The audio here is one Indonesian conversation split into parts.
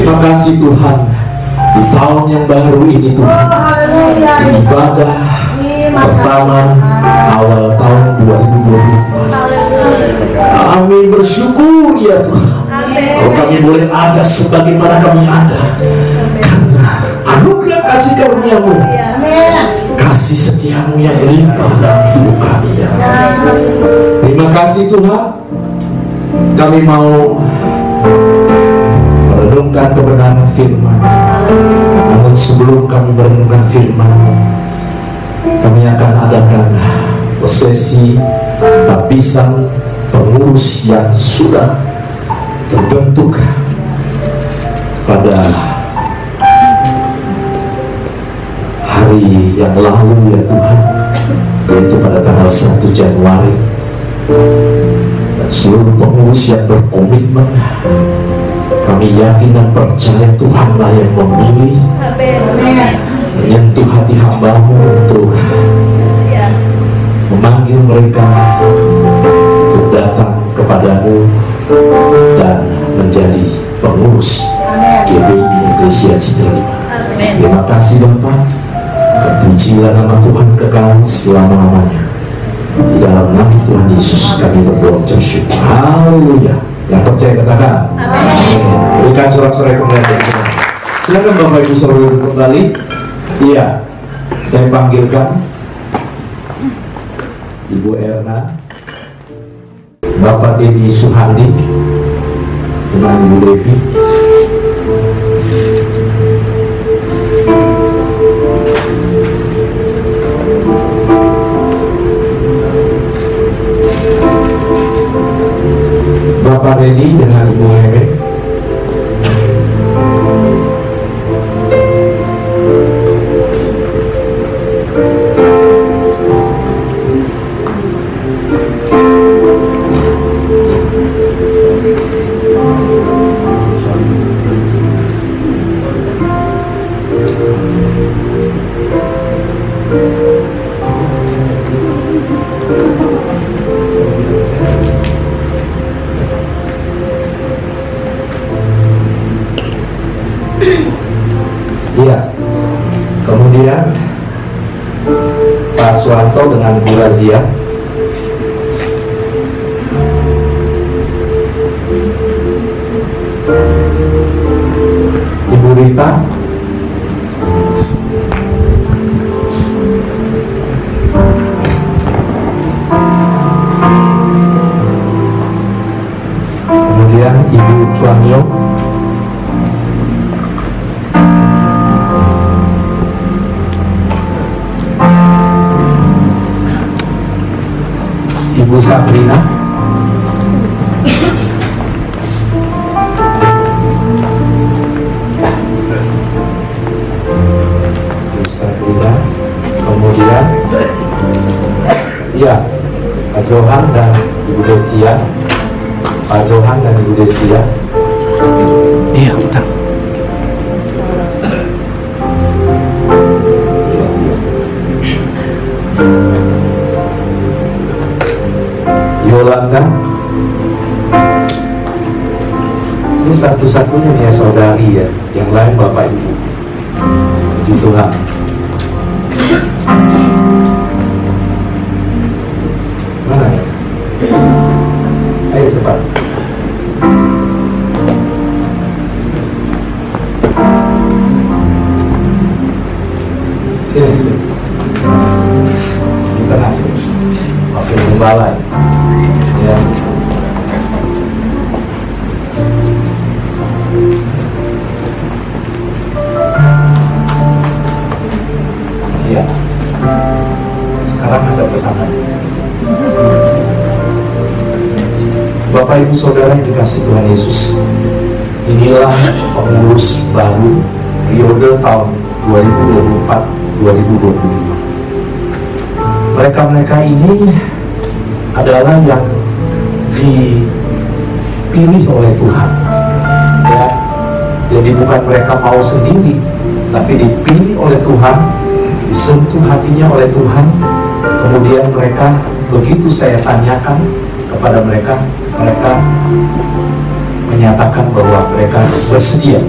Terima kasih Tuhan, di tahun yang baru ini Tuhan, ibadah pertama awal tahun 2024, kami bersyukur ya Tuhan, kalau kami boleh ada sebagaimana kami ada, karena anugerah kasih karunia-Mu, kasih setiamu yang limpah dalam hidup kami ya. Terima kasih Tuhan, kami mau merenungkan kebenaran firman. Namun sebelum kami merenungkan firman, kami akan adakan prosesi tabisan pengurus yang sudah terbentuk pada hari yang lalu ya Tuhan, yaitu pada tanggal 1 Januari. Dan seluruh pengurus yang berkomitmen, kami yakin dan percaya Tuhanlah yang memilih, menyentuh hati hamba-Mu untuk memanggil mereka untuk datang kepadamu dan menjadi pengurus GBI Eklesia Citra Lima. Terima kasih Bapak, terpujilah nama Tuhan kekal selama-lamanya. Di dalam nama Tuhan Yesus kami berdoa bersyukur. Haleluya. Yang percaya katakan amin. Berikan sorak-sorai kemuliaan. Silakan Bapak Ibu Saudara kembali. Iya, saya panggilkan Ibu Erna, Bapak Dedi Suhandi dengan Ibu Devi. Bapak Redi dengan Ibu Heme. Iya. Kemudian Pak Suwanto dengan Bu Razia. Ibu Rita. Kemudian Ibu Chuanyo. Ibu Sabrina. Ibu Sabrina. Kemudian ya, Pak Johan dan Ibu Destia. Pak Johan dan Ibu Destia. Iya, betul. Yolanda. Ini satu-satunya nih ya saudari ya, yang lain Bapak Ibu. Puji Tuhan. Mana ya? Ayo cepat. Sini, sini. Di tengah sini. Oke, gembala ya. Ya. Sekarang ada pesanan. Bapak Ibu Saudara yang dikasihi Tuhan Yesus, inilah pengurus baru periode tahun 2024-2025. Mereka-mereka ini adalah yang dipilih oleh Tuhan ya. Jadi bukan mereka mau sendiri, tapi dipilih oleh Tuhan, disentuh hatinya oleh Tuhan. Kemudian mereka, begitu saya tanyakan kepada mereka, mereka menyatakan bahwa mereka bersedia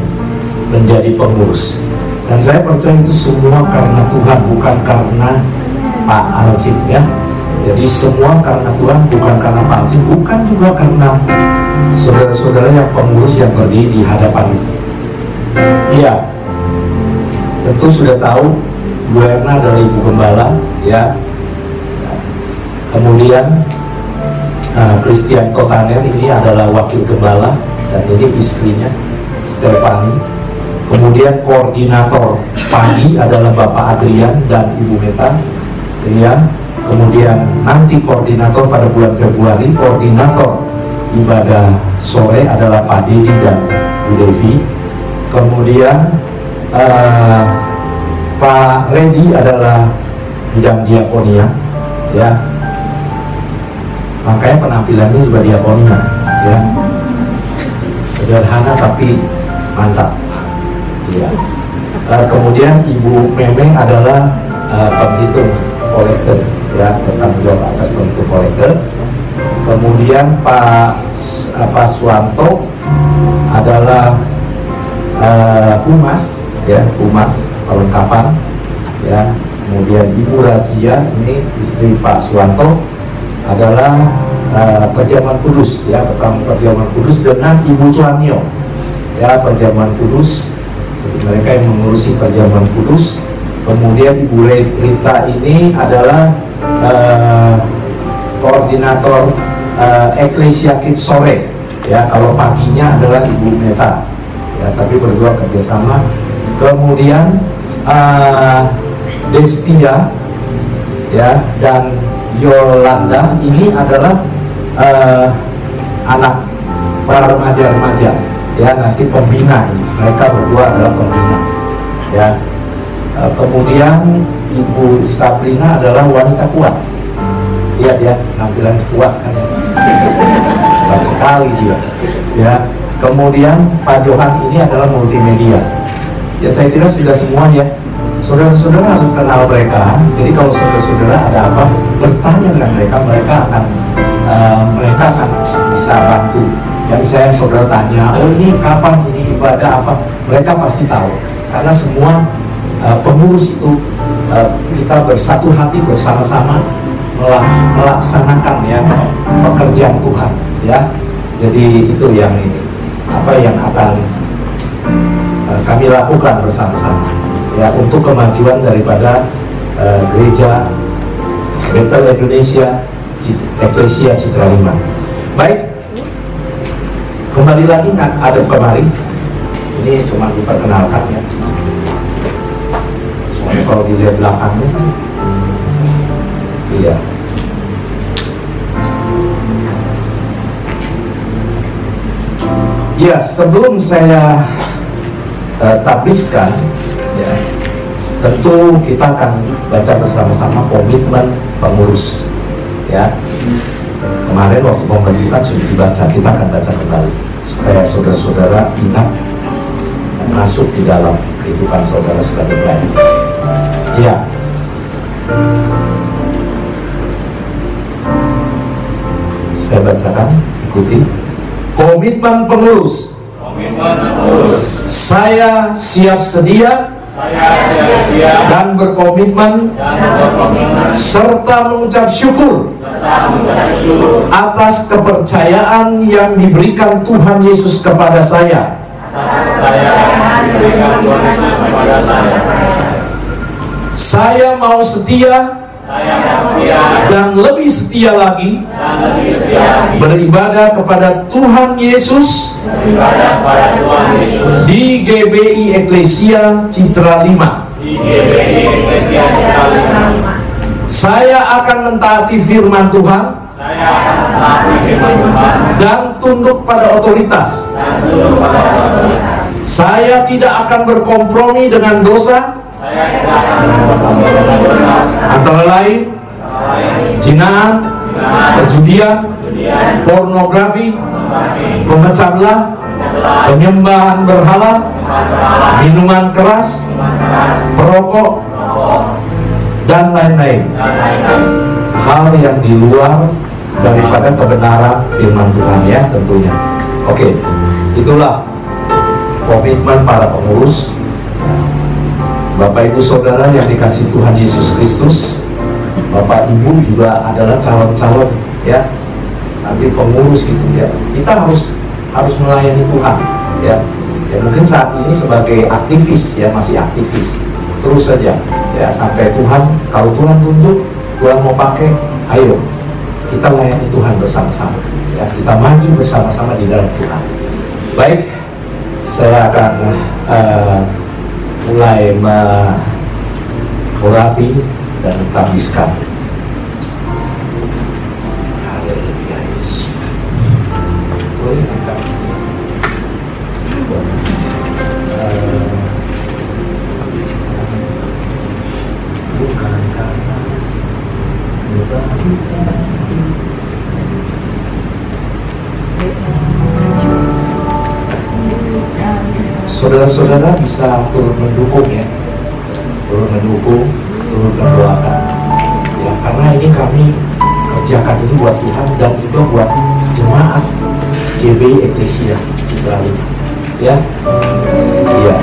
menjadi pengurus. Dan saya percaya itu semua karena Tuhan, bukan karena Pak Aljim ya. Jadi semua karena Tuhan, bukan karena Pak Aljim, bukan juga karena saudara-saudara yang pengurus yang berdiri di hadapan ini. Iya, tentu sudah tahu Bu Erna adalah ibu gembala ya. Kemudian Christian Totaner ini adalah wakil gembala, dan ini istrinya Stefani. Kemudian koordinator pagi adalah Bapak Adrian dan Ibu Meta ya. Kemudian nanti koordinator pada bulan Februari, koordinator ibadah sore adalah Pak Dedi dan Bu Devi. Kemudian Pak Redi adalah bidang diakonia ya. Makanya penampilannya juga diakonia ya. Sederhana tapi mantap ya. Kemudian Ibu Memeng adalah penghitung kolektor ya, bertanggung jawab atas penghitung kolektor. Kemudian Pak Suwanto adalah humas ya, humas perlengkapan ya. Kemudian Ibu Razia ini istri Pak Suwanto adalah Perjamuan Kudus ya, pertama Perjamuan Kudus dengan Ibu Cuanio ya, Perjamuan Kudus. Jadi mereka yang mengurusi Perjamuan Kudus. Kemudian Ibu Rita ini adalah koordinator Eklesia Kids sore ya. Kalau paginya adalah Ibu Meta ya, tapi berdua kerjasama. Kemudian Destia ya dan Yolanda ini adalah anak para remaja-remaja ya, nanti pembina ini. Mereka berdua adalah pembina ya. Kemudian Ibu Sabrina adalah wanita kuat. Lihat ya, tampilan kuat kan, kuat sekali dia ya. Kemudian Pak Johan ini adalah multimedia ya. Saya kira sudah semua ya. Saudara-saudara harus kenal mereka. Jadi kalau saudara-saudara ada apa, bertanya dengan mereka, mereka akan bisa bantu. Ya misalnya saudara tanya, oh ini kapan ini ibadah apa, mereka pasti tahu. Karena semua pengurus itu kita bersatu hati bersama-sama melaksanakan ya pekerjaan Tuhan ya. Jadi itu yang ini apa yang akan kami lakukan bersama-sama ya, untuk kemajuan daripada gereja Bethel Indonesia Eklesia Citra Lima. Baik, kembali lagi ada kemari. Ini cuma diperkenalkan ya. Soalnya kalau dilihat belakangnya kan, iya. Ya, sebelum saya tabiskan ya, tentu kita akan baca bersama-sama komitmen pengurus ya. Kemarin waktu pembentukan sudah dibaca, kita akan baca kembali supaya saudara-saudara ingat dan masuk di dalam kehidupan saudara sebagai baik ya. Saya bacakan, ikuti. Komitmen pengurus. Saya siap sedia dan berkomitmen serta mengucap syukur atas kepercayaan yang diberikan Tuhan Yesus kepada saya. Saya mau setia dan lebih setia lagi beribadah kepada Tuhan Yesus di GBI Eklesia Citra Lima. Saya akan mentaati firman Tuhan dan tunduk pada otoritas. Saya tidak akan berkompromi dengan dosa, antara lain zina, perjudian, pornografi, pemecah belah, penyembahan berhala, minuman keras, perokok, dan lain-lain. Hal yang di luar daripada kebenaran firman Tuhan ya tentunya. Oke, itulah komitmen para pengurus. Bapak Ibu Saudara yang dikasih Tuhan Yesus Kristus, Bapak Ibu juga adalah calon-calon ya, nanti pengurus gitu ya. Kita harus melayani Tuhan ya. Ya mungkin saat ini sebagai aktivis ya, masih aktivis terus saja ya, sampai Tuhan, kalau Tuhan tunjuk, Tuhan mau pakai, ayo kita layani Tuhan bersama-sama ya, kita maju bersama-sama di dalam Tuhan. Baik, saya akan mulai mengurapi dan mentambiskan. Haleluya Yesus. Boleh kita bukan karena saudara-saudara bisa turut mendukung ya, turut mendukung, turut mendoakan ya, karena ini kami kerjakan ini buat Tuhan dan juga buat jemaat GBI Eklesia Citra Lima ya. Iya.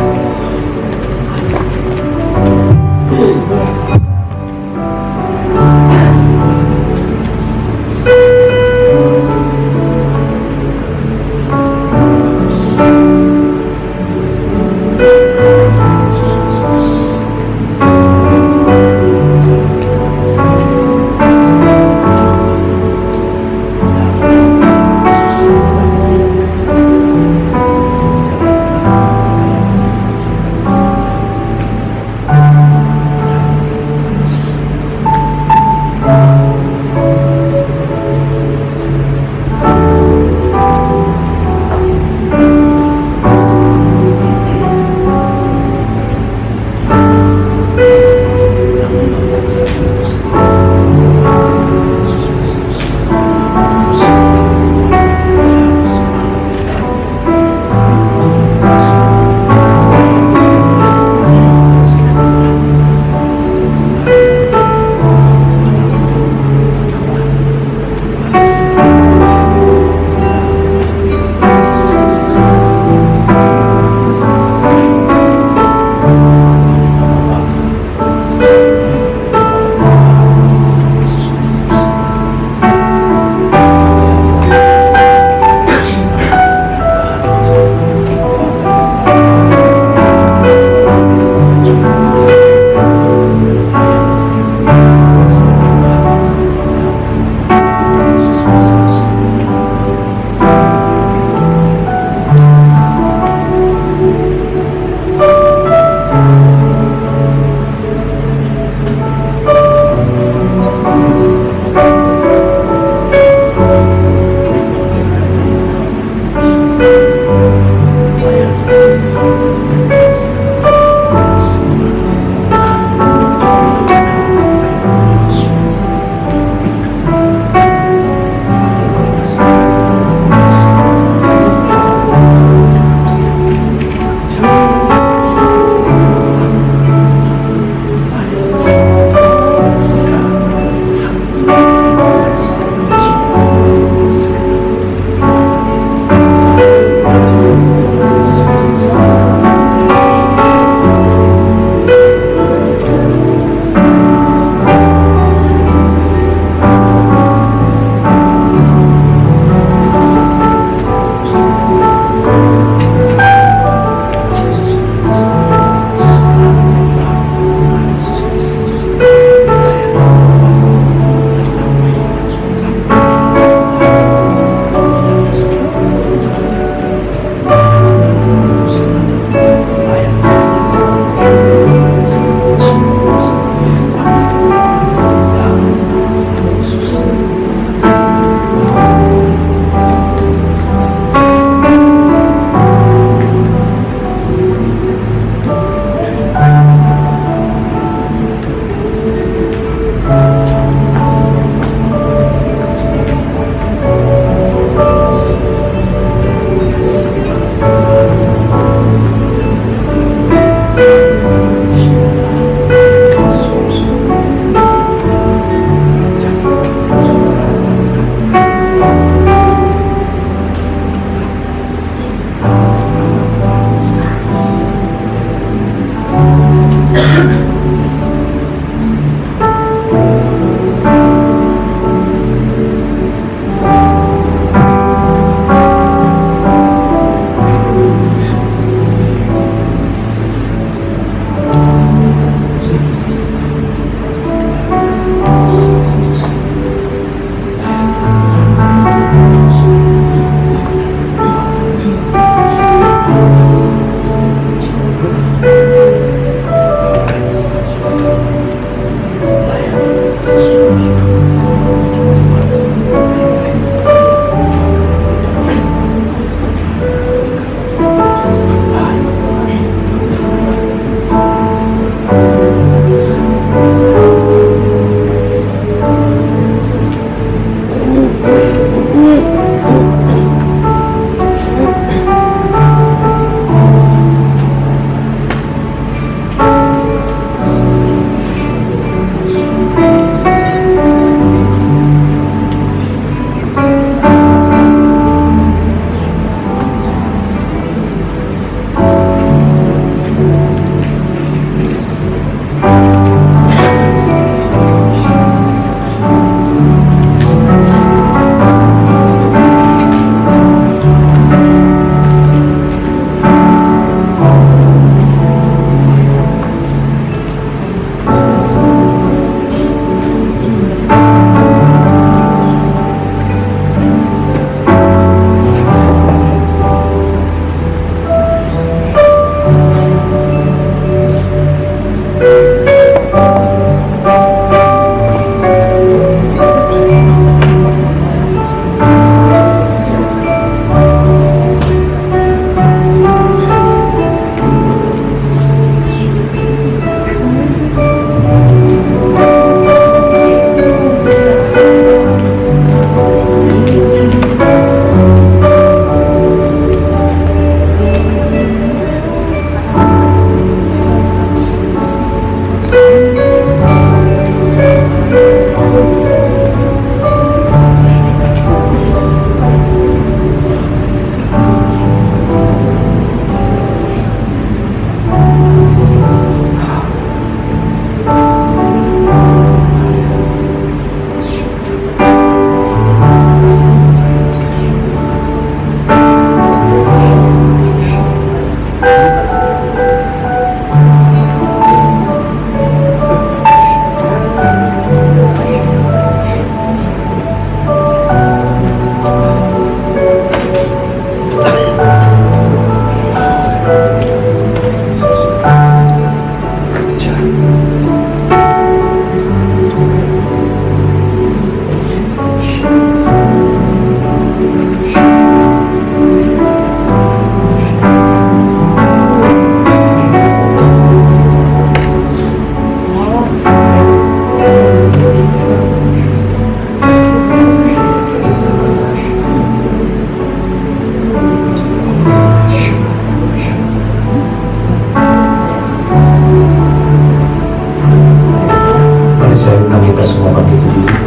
saya undang kita semua bangkit berdiri.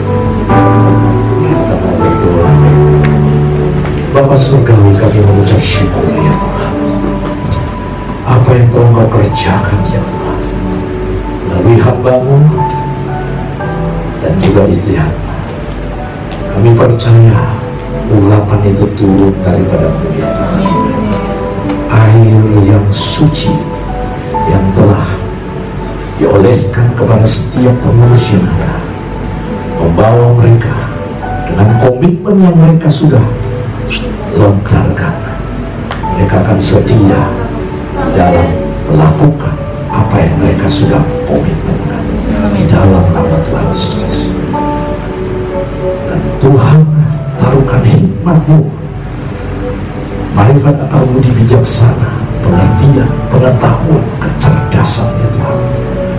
Kita mau berdoa. Bapa surgawi, kami mengucap syukur ya Tuhan, apa yang telah Engkau kerjakan ya Tuhan melalui hamba-Mu dan juga istri hamba. Kami percaya urapan itu turun daripada-Mu ya Tuhan, air yang suci yang telah dioleskan kepada setiap pengurus yang ada, membawa mereka dengan komitmen yang mereka sudah lontarkan. Mereka akan setia di dalam melakukan apa yang mereka sudah komitmenkan di dalam nama Tuhan Yesus Kristus. Dan Tuhan taruhkan hikmat-Mu, marifat akal budi bijaksana, pengertian, pengetahuan, kecerdasan ya Tuhan,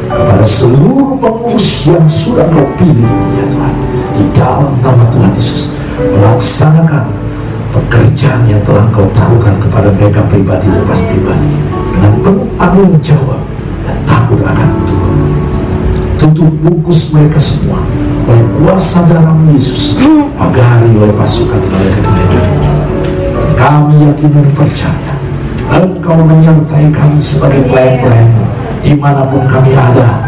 kepada seluruh pengurus yang sudah Kau pilih ini ya Tuhan, di dalam nama Tuhan Yesus, melaksanakan pekerjaan yang telah Kau taruhkan kepada mereka pribadi lepas pribadi dengan penuh tanggung jawab dan takut akan Tuhan. Tutup bungkus mereka semua oleh kuasa darah Yesus, pagari oleh pasukan malaikat-malaikat. Dan kami yakin dan percaya Engkau menyertai kami sebagai pelayan-pelayan-Mu. Dimanapun kami ada,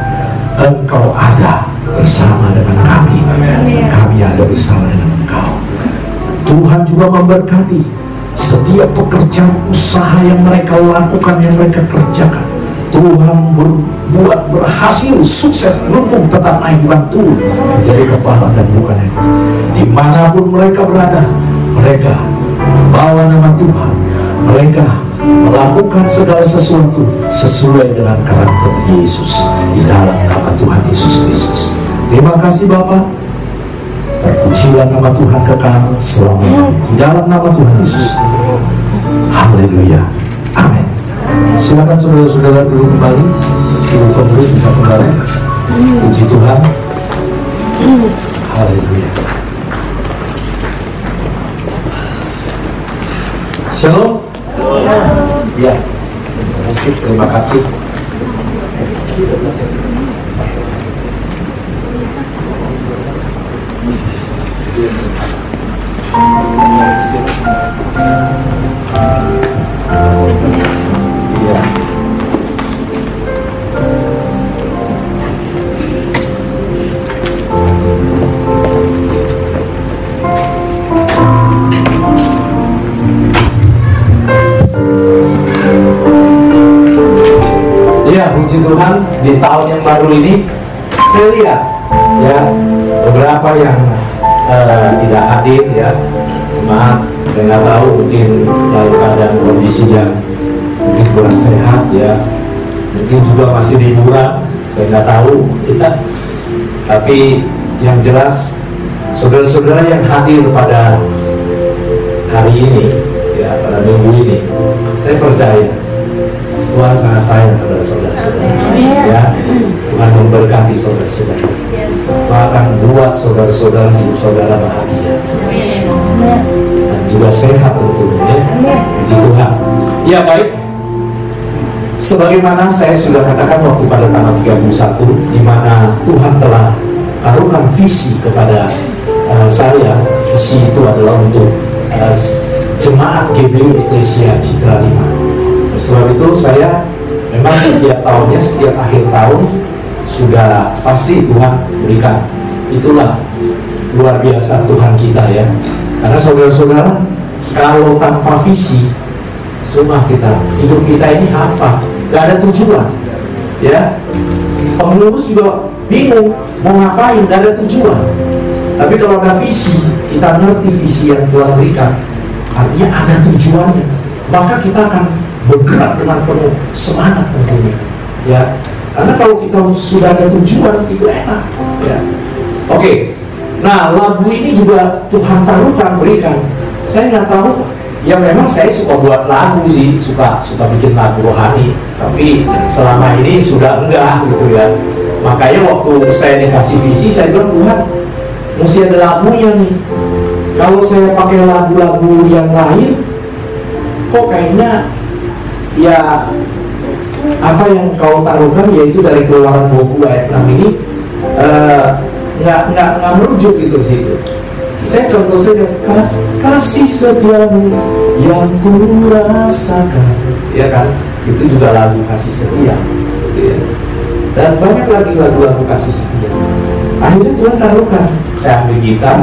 Engkau ada bersama dengan kami, dan kami ada bersama dengan Engkau. Tuhan juga memberkati setiap pekerjaan usaha yang mereka lakukan, yang mereka kerjakan. Tuhan berbuat berhasil, sukses, beruntung, tetap naik, bukan turun, menjadi kepala dan bukan ekor. Dimanapun mereka berada, mereka membawa nama Tuhan. Mereka melakukan segala sesuatu sesuai dengan karakter Yesus di dalam nama Tuhan Yesus Kristus. Terima kasih Bapa. Terpujilah nama Tuhan kekal selamanya di dalam nama Tuhan Yesus. Haleluya. Amin. Silakan saudara-saudara dulu kembali. Seluruh pengurus bisa kembali. Puji Tuhan. Haleluya. Shalom. Ya, terima kasih. Ya, puji Tuhan, di tahun yang baru ini saya lihat ya beberapa yang tidak hadir ya. Maaf, saya nggak tahu, mungkin dalam keadaan kondisi yang mungkin kurang sehat ya, mungkin juga masih liburan, saya nggak tahu ya. Tapi yang jelas saudara-saudara yang hadir pada hari ini ya, pada minggu ini, saya percaya Tuhan sangat sayang kepada saudara-saudara ya. Tuhan memberkati saudara-saudara, bahkan buat saudara-saudara hidup saudara bahagia dan juga sehat tentunya ya. Puji Tuhan. Ya baik, sebagaimana saya sudah katakan waktu pada tanggal 31, di mana Tuhan telah taruhkan visi kepada saya. Visi itu adalah untuk jemaat GBI Eklesia Citra 5. Sebab itu saya memang setiap tahunnya, setiap akhir tahun sudah pasti Tuhan berikan. Itulah luar biasa Tuhan kita ya. Karena saudara-saudara, kalau tanpa visi, cuma kita, hidup kita ini apa? Gak ada tujuan ya. Pengurus juga bingung mau ngapain, gak ada tujuan. Tapi kalau ada visi, kita ngerti visi yang Tuhan berikan, artinya ada tujuannya, maka kita akan bergerak dengan penuh semangat tentunya ya. Karena kalau kita sudah ada tujuan, itu enak ya. Oke. Nah, lagu ini juga Tuhan taruhkan, berikan. Saya nggak tahu ya, memang saya suka buat lagu sih, suka bikin lagu rohani, tapi selama ini sudah enggak gitu ya. Makanya waktu saya dikasih visi, saya bilang, Tuhan mesti ada lagunya nih. Kalau saya pakai lagu-lagu yang lain, kok kayaknya ya apa yang kau taruhkan, yaitu dari Keluaran 20 ayat 6 ini, nggak merujuk itu situ. Saya contoh saja, kasih setiamu yang ku rasakan, ya kan? Itu juga lagu kasih setia, gitu ya. Dan banyak lagi lagu-lagu kasih setia. Akhirnya Tuhan taruhkan, saya ambil gitar,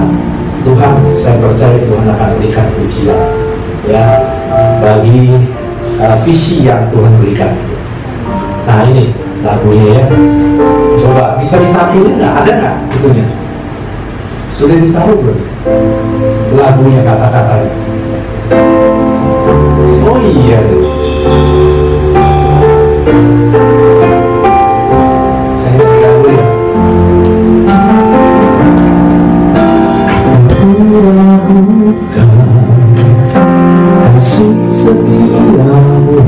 Tuhan, saya percaya Tuhan akan berikan pujian, ya, bagi visi yang Tuhan berikan. Nah ini lagunya ya, coba bisa ditampilin nggak? Ada nggak itunya? Sudah ditaruh belum? Lagunya, kata-katanya. Oh iya, saya tinggal dulu ya. Ragukan kasih setiamu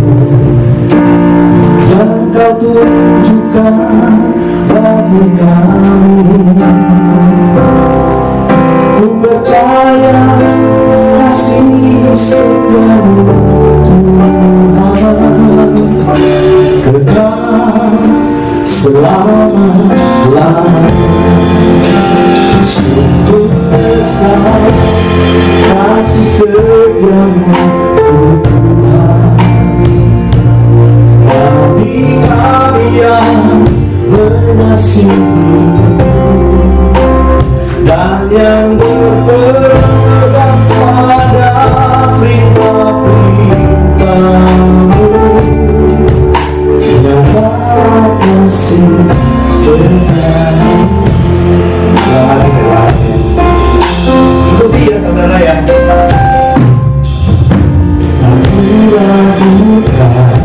yang kau tunjukkan bagi kami. Ku percaya kasih setiamu Tuhan kekal selama-lamanya. Sungguh besar kasih setiamu Tuhan bagi kami yang mengasihimu dan yang berpegang pada perintah-perintah-Mu. Nyatalah kasih setiamu. Ikuti ya saudara ya. Aku ragukan.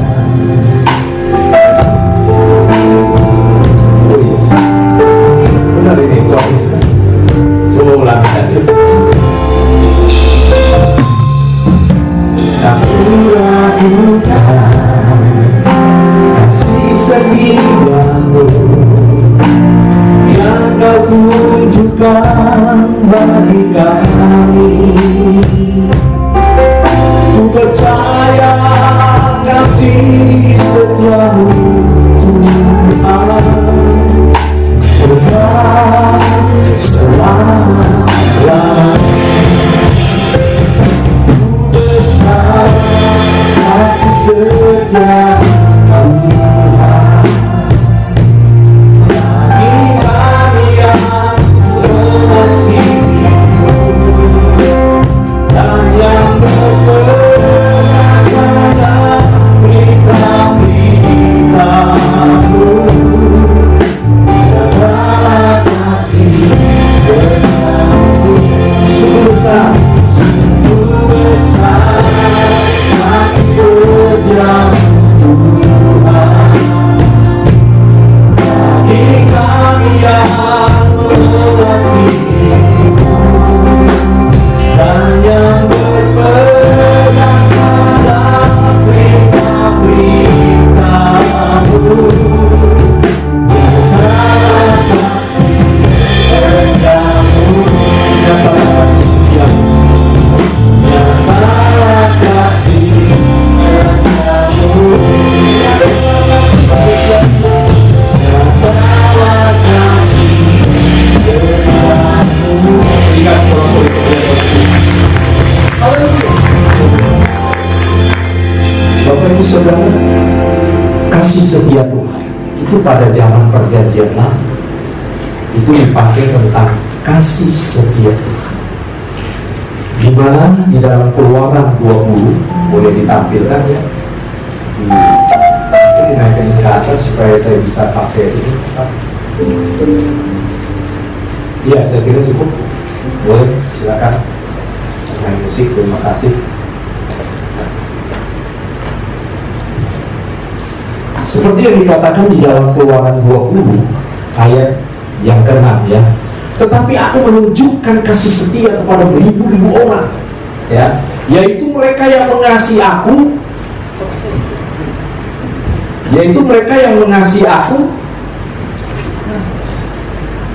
Oh iya, benar ini kuasa. Coba ulang tadi. Aku ragukan kasih setiamu yang kau tunjukkan bagi kami. Ku percaya kasih setiamu Tuhan kekal selama-lamanya. Ku besar kasih setiamu Tuhan bagi kami yang mengasihimu dan yang berpegang pada perintah-perintah-Mu. Nyatalah kasih setiamu. Sungguh besar kasih setiamu Tuhan bagi kami yang mengasihimu dan yang berpegang pada perintah-perintah-Mu. Nyatalah kasih setiamu. Nyatalah kasih setiamu. Nyatalah kasih setiamu. Nyatalah kasih setiamu. Ingat soal-soal itu. Bapak Ibu Saudara, kasih setia Tuhan itu pada zaman perjanjian lama itu dipakai tentang kasih setia Tuhan, di mana di dalam Keluaran 20 boleh ditampilkan ya. Ini dinaikkan ke atas supaya saya bisa pakai ini. Iya, saya kira cukup. Boleh, silakan. Main musik, terima kasih. Seperti yang dikatakan di dalam Keluaran 20 ayat yang ke-6 ya. Tetapi aku menunjukkan kasih setia kepada beribu-ribu orang ya, yaitu mereka yang mengasihi aku,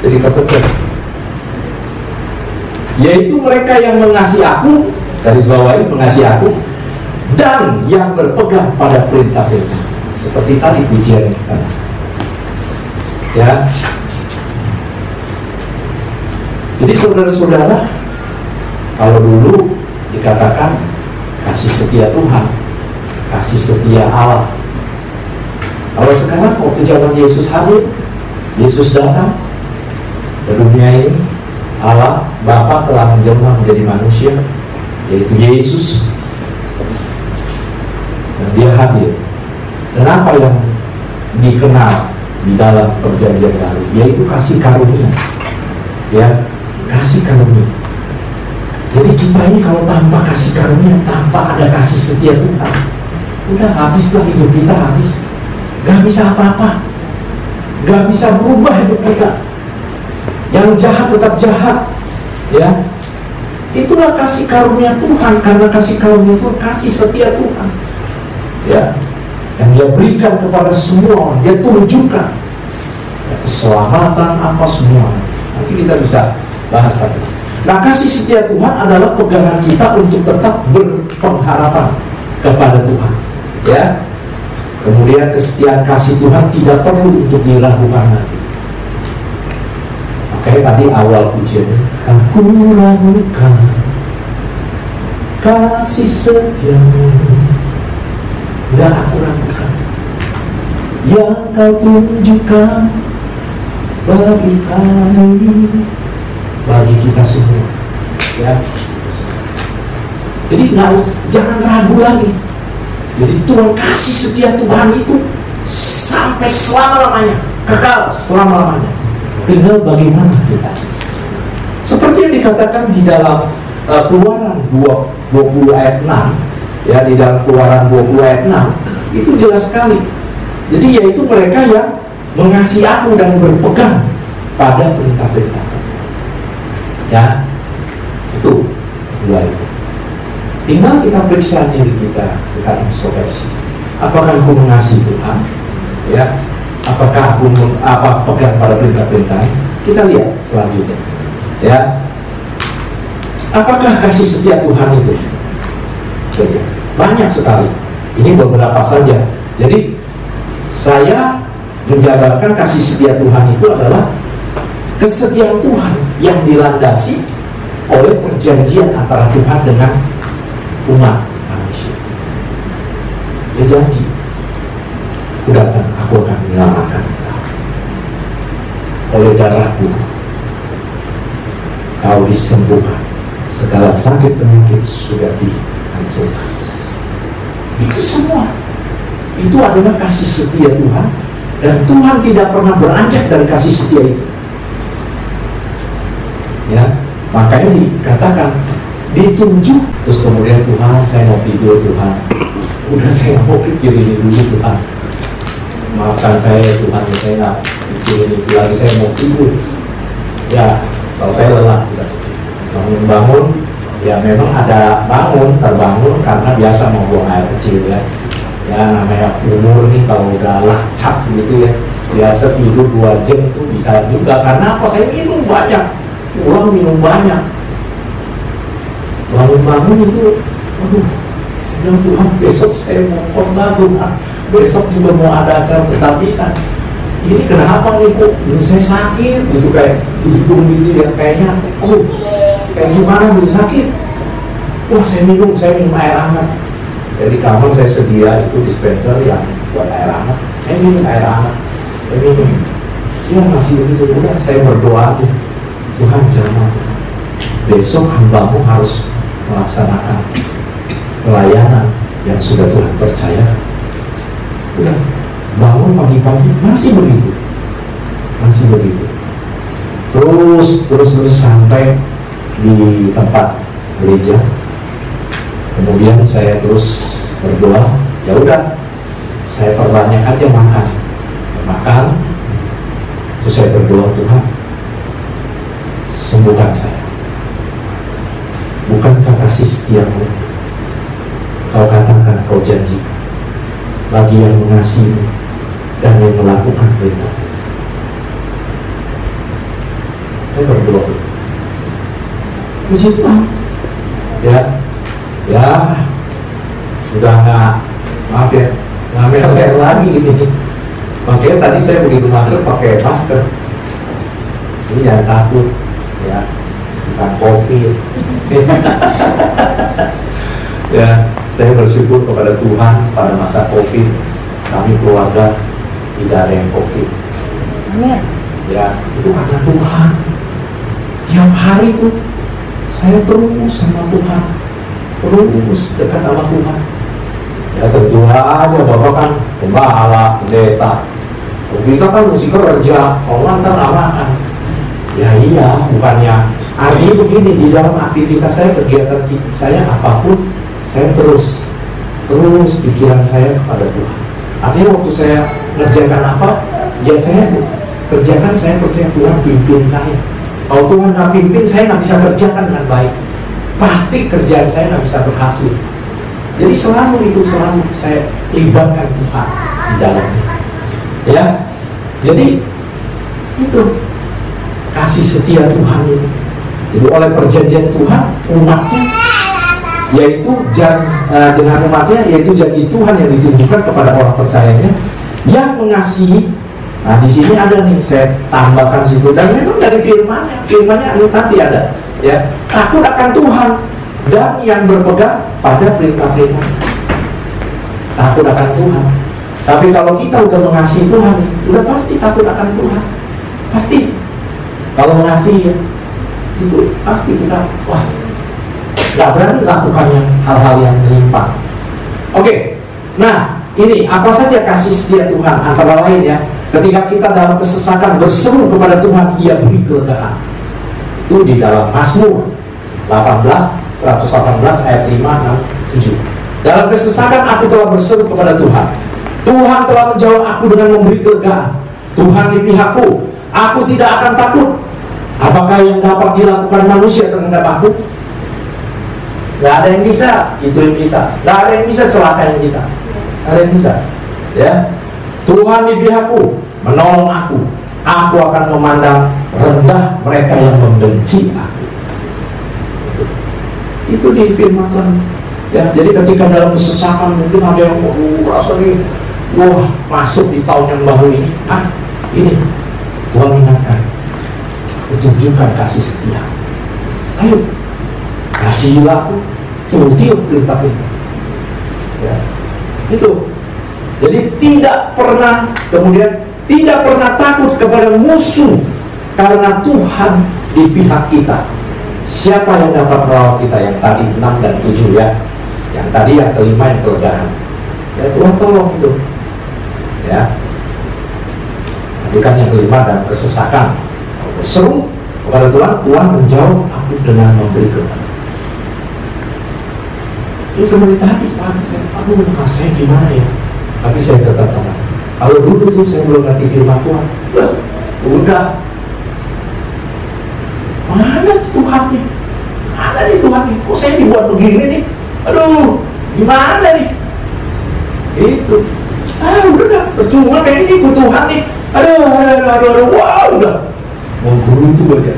jadi kepencet, yaitu mereka yang mengasihi aku, garis bawahi mengasihi aku, dan yang berpegang pada perintah-perintah. Seperti tadi pujian kita ya, Jadi saudara-saudara, kalau dulu dikatakan kasih setia Tuhan, kasih setia Allah. Kalau sekarang waktu zaman Yesus hadir, Yesus datang ke dunia ini, Allah Bapa telah menjelma menjadi manusia, yaitu Yesus, dan dia hadir. Dan apa yang dikenal di dalam perjanjian baru, yaitu kasih karunia, ya, kasih karunia. Jadi kita ini kalau tanpa kasih karunia, tanpa ada kasih setia Tuhan, udah habislah hidup kita, habis. Gak bisa apa-apa, gak bisa berubah hidup kita. Yang jahat tetap jahat, ya. Itulah kasih karunia Tuhan, karena kasih karunia itu kasih setia Tuhan, ya, yang dia berikan kepada semua orang. Dia tunjukkan ya, keselamatan apa semua. Nanti kita bisa bahas satu. Nah, kasih setia Tuhan adalah pegangan kita untuk tetap berpengharapan kepada Tuhan, ya. Kemudian kesetiaan kasih Tuhan tidak perlu untuk diragukan lagi. Makanya tadi awal pujiannya, aku ragukan kasih setiamu, dan aku ragukan yang kau tunjukkan bagi kami, bagi kita semua, ya. Jadi jangan ragu lagi. Jadi Tuhan kasih setia Tuhan itu sampai selama-lamanya, kekal selama-lamanya. Tinggal bagaimana kita. Seperti yang dikatakan di dalam Keluaran 20 ayat 6, ya, di dalam Keluaran 20 ayat 6 itu jelas sekali. Jadi yaitu mereka yang mengasihi aku dan berpegang pada perintah-perintah. Ya, itu dua itu. Tinggal kita periksa diri kita introspeksi. Apakah aku mengasihi Tuhan? Ya, apakah aku pegang pada perintah-perintah? Kita lihat selanjutnya. Ya, apakah kasih setia Tuhan itu? Banyak sekali. Ini beberapa saja. Jadi saya menjabarkan kasih setia Tuhan itu adalah kesetiaan Tuhan yang dilandasi oleh perjanjian antara Tuhan dengan umat manusia. Dia janji, aku datang, aku akan menyelamatkan kau. Oleh darahku kau disembuhkan, segala sakit penyakit sudah dihancurkan. Itu semua, itu adalah kasih setia Tuhan. Dan Tuhan tidak pernah beranjak dari kasih setia itu, ya. Makanya dikatakan ditunjuk. Terus kemudian Tuhan, saya mau tidur Tuhan, udah saya nggak mau pikir ini dulu Tuhan, maafkan saya Tuhan, saya nggak pikirin itu lagi, saya mau tidur. Ya, kalau saya lelah, bangun-bangun, ya memang ada terbangun karena biasa mau buang air kecil, ya. Ya namanya umur nih, kalau udah lacak gitu ya, biasa tidur 2 jam tuh bisa juga. Karena apa? Saya minum banyak, minum banyak. Bangun-bangun itu, aduh, saya bilang Tuhan, besok saya mau khotbah Tuhan, besok juga mau ada acara ketabisan. Ini kenapa nih kok? Ini saya sakit, gitu kayak di hidung gitu ya, kayaknya, kayak gimana gitu, sakit. Wah, saya minum air hangat. Jadi kamar saya sedia itu dispenser yang buat air hangat. Saya minum air hangat, saya minum. Ya masih begitu, udah saya berdoa aja. Tuhan jamah, besok hambamu harus melaksanakan pelayanan yang sudah Tuhan percayakan. Udah bangun pagi-pagi masih begitu, terus sampai di tempat gereja. Kemudian saya terus berdoa, ya udah saya perbanyak aja makan. Saya makan, terus saya berdoa, Tuhan sembuhkan saya. Bukankah kasih setiamu kau katakan, kau janjikan bagi yang mengasihi dan yang melakukan perintah. Saya berdoa, puji Tuhan, ya sudah nggak melek lagi ini. Makanya tadi saya begitu masuk pakai masker. Jadi jangan takut, ya. bukan COVID. Ya, saya bersyukur kepada Tuhan pada masa COVID kami keluarga tidak ada yang COVID. Ya, itu kata Tuhan. Tiap hari tuh saya terus sama Tuhan, terus dekat sama Tuhan. Ya tentu aja Bapak kan pembala, pendeta. Kita kan mesti kerja, kalau ntar makan. Ya iya, bukannya. Artinya begini, di dalam aktivitas saya, kegiatan saya apapun, saya terus pikiran saya kepada Tuhan. Artinya waktu saya ngerjakan apa, ya saya kerjakan, saya percaya Tuhan pimpin saya. Kalau Tuhan nggak pimpin, saya nggak bisa kerjakan dengan baik. Pasti kerjaan saya nggak bisa berhasil. Jadi selalu saya libatkan Tuhan di dalamnya. Ya, jadi itu kasih setia Tuhan itu. Jadi oleh perjanjian Tuhan umatnya, yaitu dengan umatnya, yaitu janji Tuhan yang ditunjukkan kepada orang percayanya yang mengasihi. Nah di sini ada nih, saya tambahkan situ, dan memang dari firmannya nanti ada. Ya, takut akan Tuhan dan yang berpegang pada perintah-perintah. Takut akan Tuhan. Tapi kalau kita udah mengasihi Tuhan, udah pasti takut akan Tuhan. Pasti. Kalau mengasihi ya, itu pasti kita, wah, gak berani lakukan hal-hal yang menyimpang. Oke, nah ini apa saja kasih setia Tuhan? Antara lain ya, ketika kita dalam kesesakan berseru kepada Tuhan, Ia beri kelegaan. Itu di dalam Mazmur 118 ayat 5, 6, 7. Dalam kesesakan aku telah berseru kepada Tuhan. Tuhan telah menjawab aku dengan memberi kelegaan. Tuhan di pihakku, aku tidak akan takut. Apakah yang dapat dilakukan manusia terhadap aku? Gak ada yang bisa gituin kita. Gak ada yang bisa celakain kita. Gak ada yang bisa. Ya, Tuhan di pihakku, menolong aku. Aku akan memandang rendah mereka yang membenci aku. Itu difirmankan. Ya, jadi ketika dalam kesesakan mungkin ada yang rasa nih, wah, masuk di tahun yang baru ini. Ini Tuhan ingatkan, tunjukkan kasih setia. Ayo, kasihilah aku, turuti perintah-perintah. Ya, itu. Jadi tidak pernah, kemudian tidak pernah takut kepada musuh, karena Tuhan di pihak kita. Siapa yang dapat melawan kita? Yang tadi 6 dan 7 ya. Yang tadi yang kelima yang kelegaan. Ya Tuhan tolong itu. Ya. Tadi kan yang kelima dan kesesakan. Seru kepada Tuhan, Tuhan menjawab aku dengan memberi kelegaan. Ini seperti tadi, aduh rasanya gimana ya? Tapi saya tetap tenang. Kalau dulu tuh saya belum ngerti firman Tuhan, udah. Mana nih Tuhan nih? Mana nih Tuhan nih? Kok saya dibuat begini nih? Aduh, gimana nih? Itu. Udah dah, percuma kayak ini ikut Tuhan nih. Aduh, wah udah. Menggerutu aja.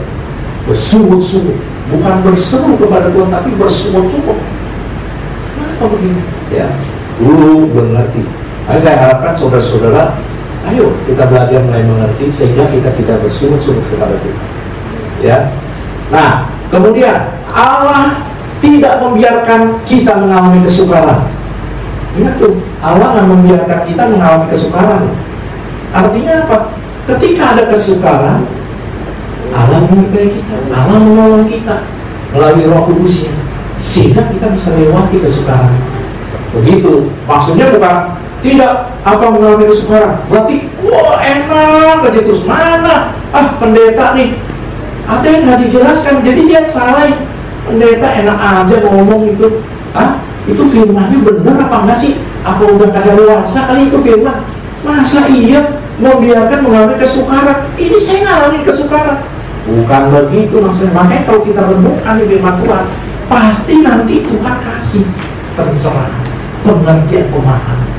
Bersungut-sungut. Bukan berseru kepada Tuhan, tapi bersungut-sungut. Kenapa begini? Ya, dulu belum ngerti. Nah, saya harapkan saudara-saudara, ayo kita belajar mulai mengerti sehingga kita tidak bersungut-sungut kepada Tuhan. Ya. Nah, kemudian Allah tidak membiarkan kita mengalami kesukaran. Ingat tuh, Allah nggak membiarkan kita mengalami kesukaran. Artinya apa? Ketika ada kesukaran, Allah menyertai kita, Allah menolong kita melalui Roh Kudus-Nya, sehingga kita bisa melewati kesukaran. Begitu. Maksudnya bukan tidak mengalami kesukaran. Berarti, wah enak aja terus. Mana? Pendeta nih, ada yang nggak dijelaskan, jadi dia salah. Pendeta enak aja ngomong itu. Itu firmannya benar apa enggak sih? Apa udah kadaluarsa kali itu firman? Masa iya membiarkan mengalami kesukaran? Ini saya ngalami kesukaran. Bukan begitu maksudnya. Makanya kalau kita renungkan di firman Tuhan, pasti nanti Tuhan kasih pencerahan, pengertian, pemahaman.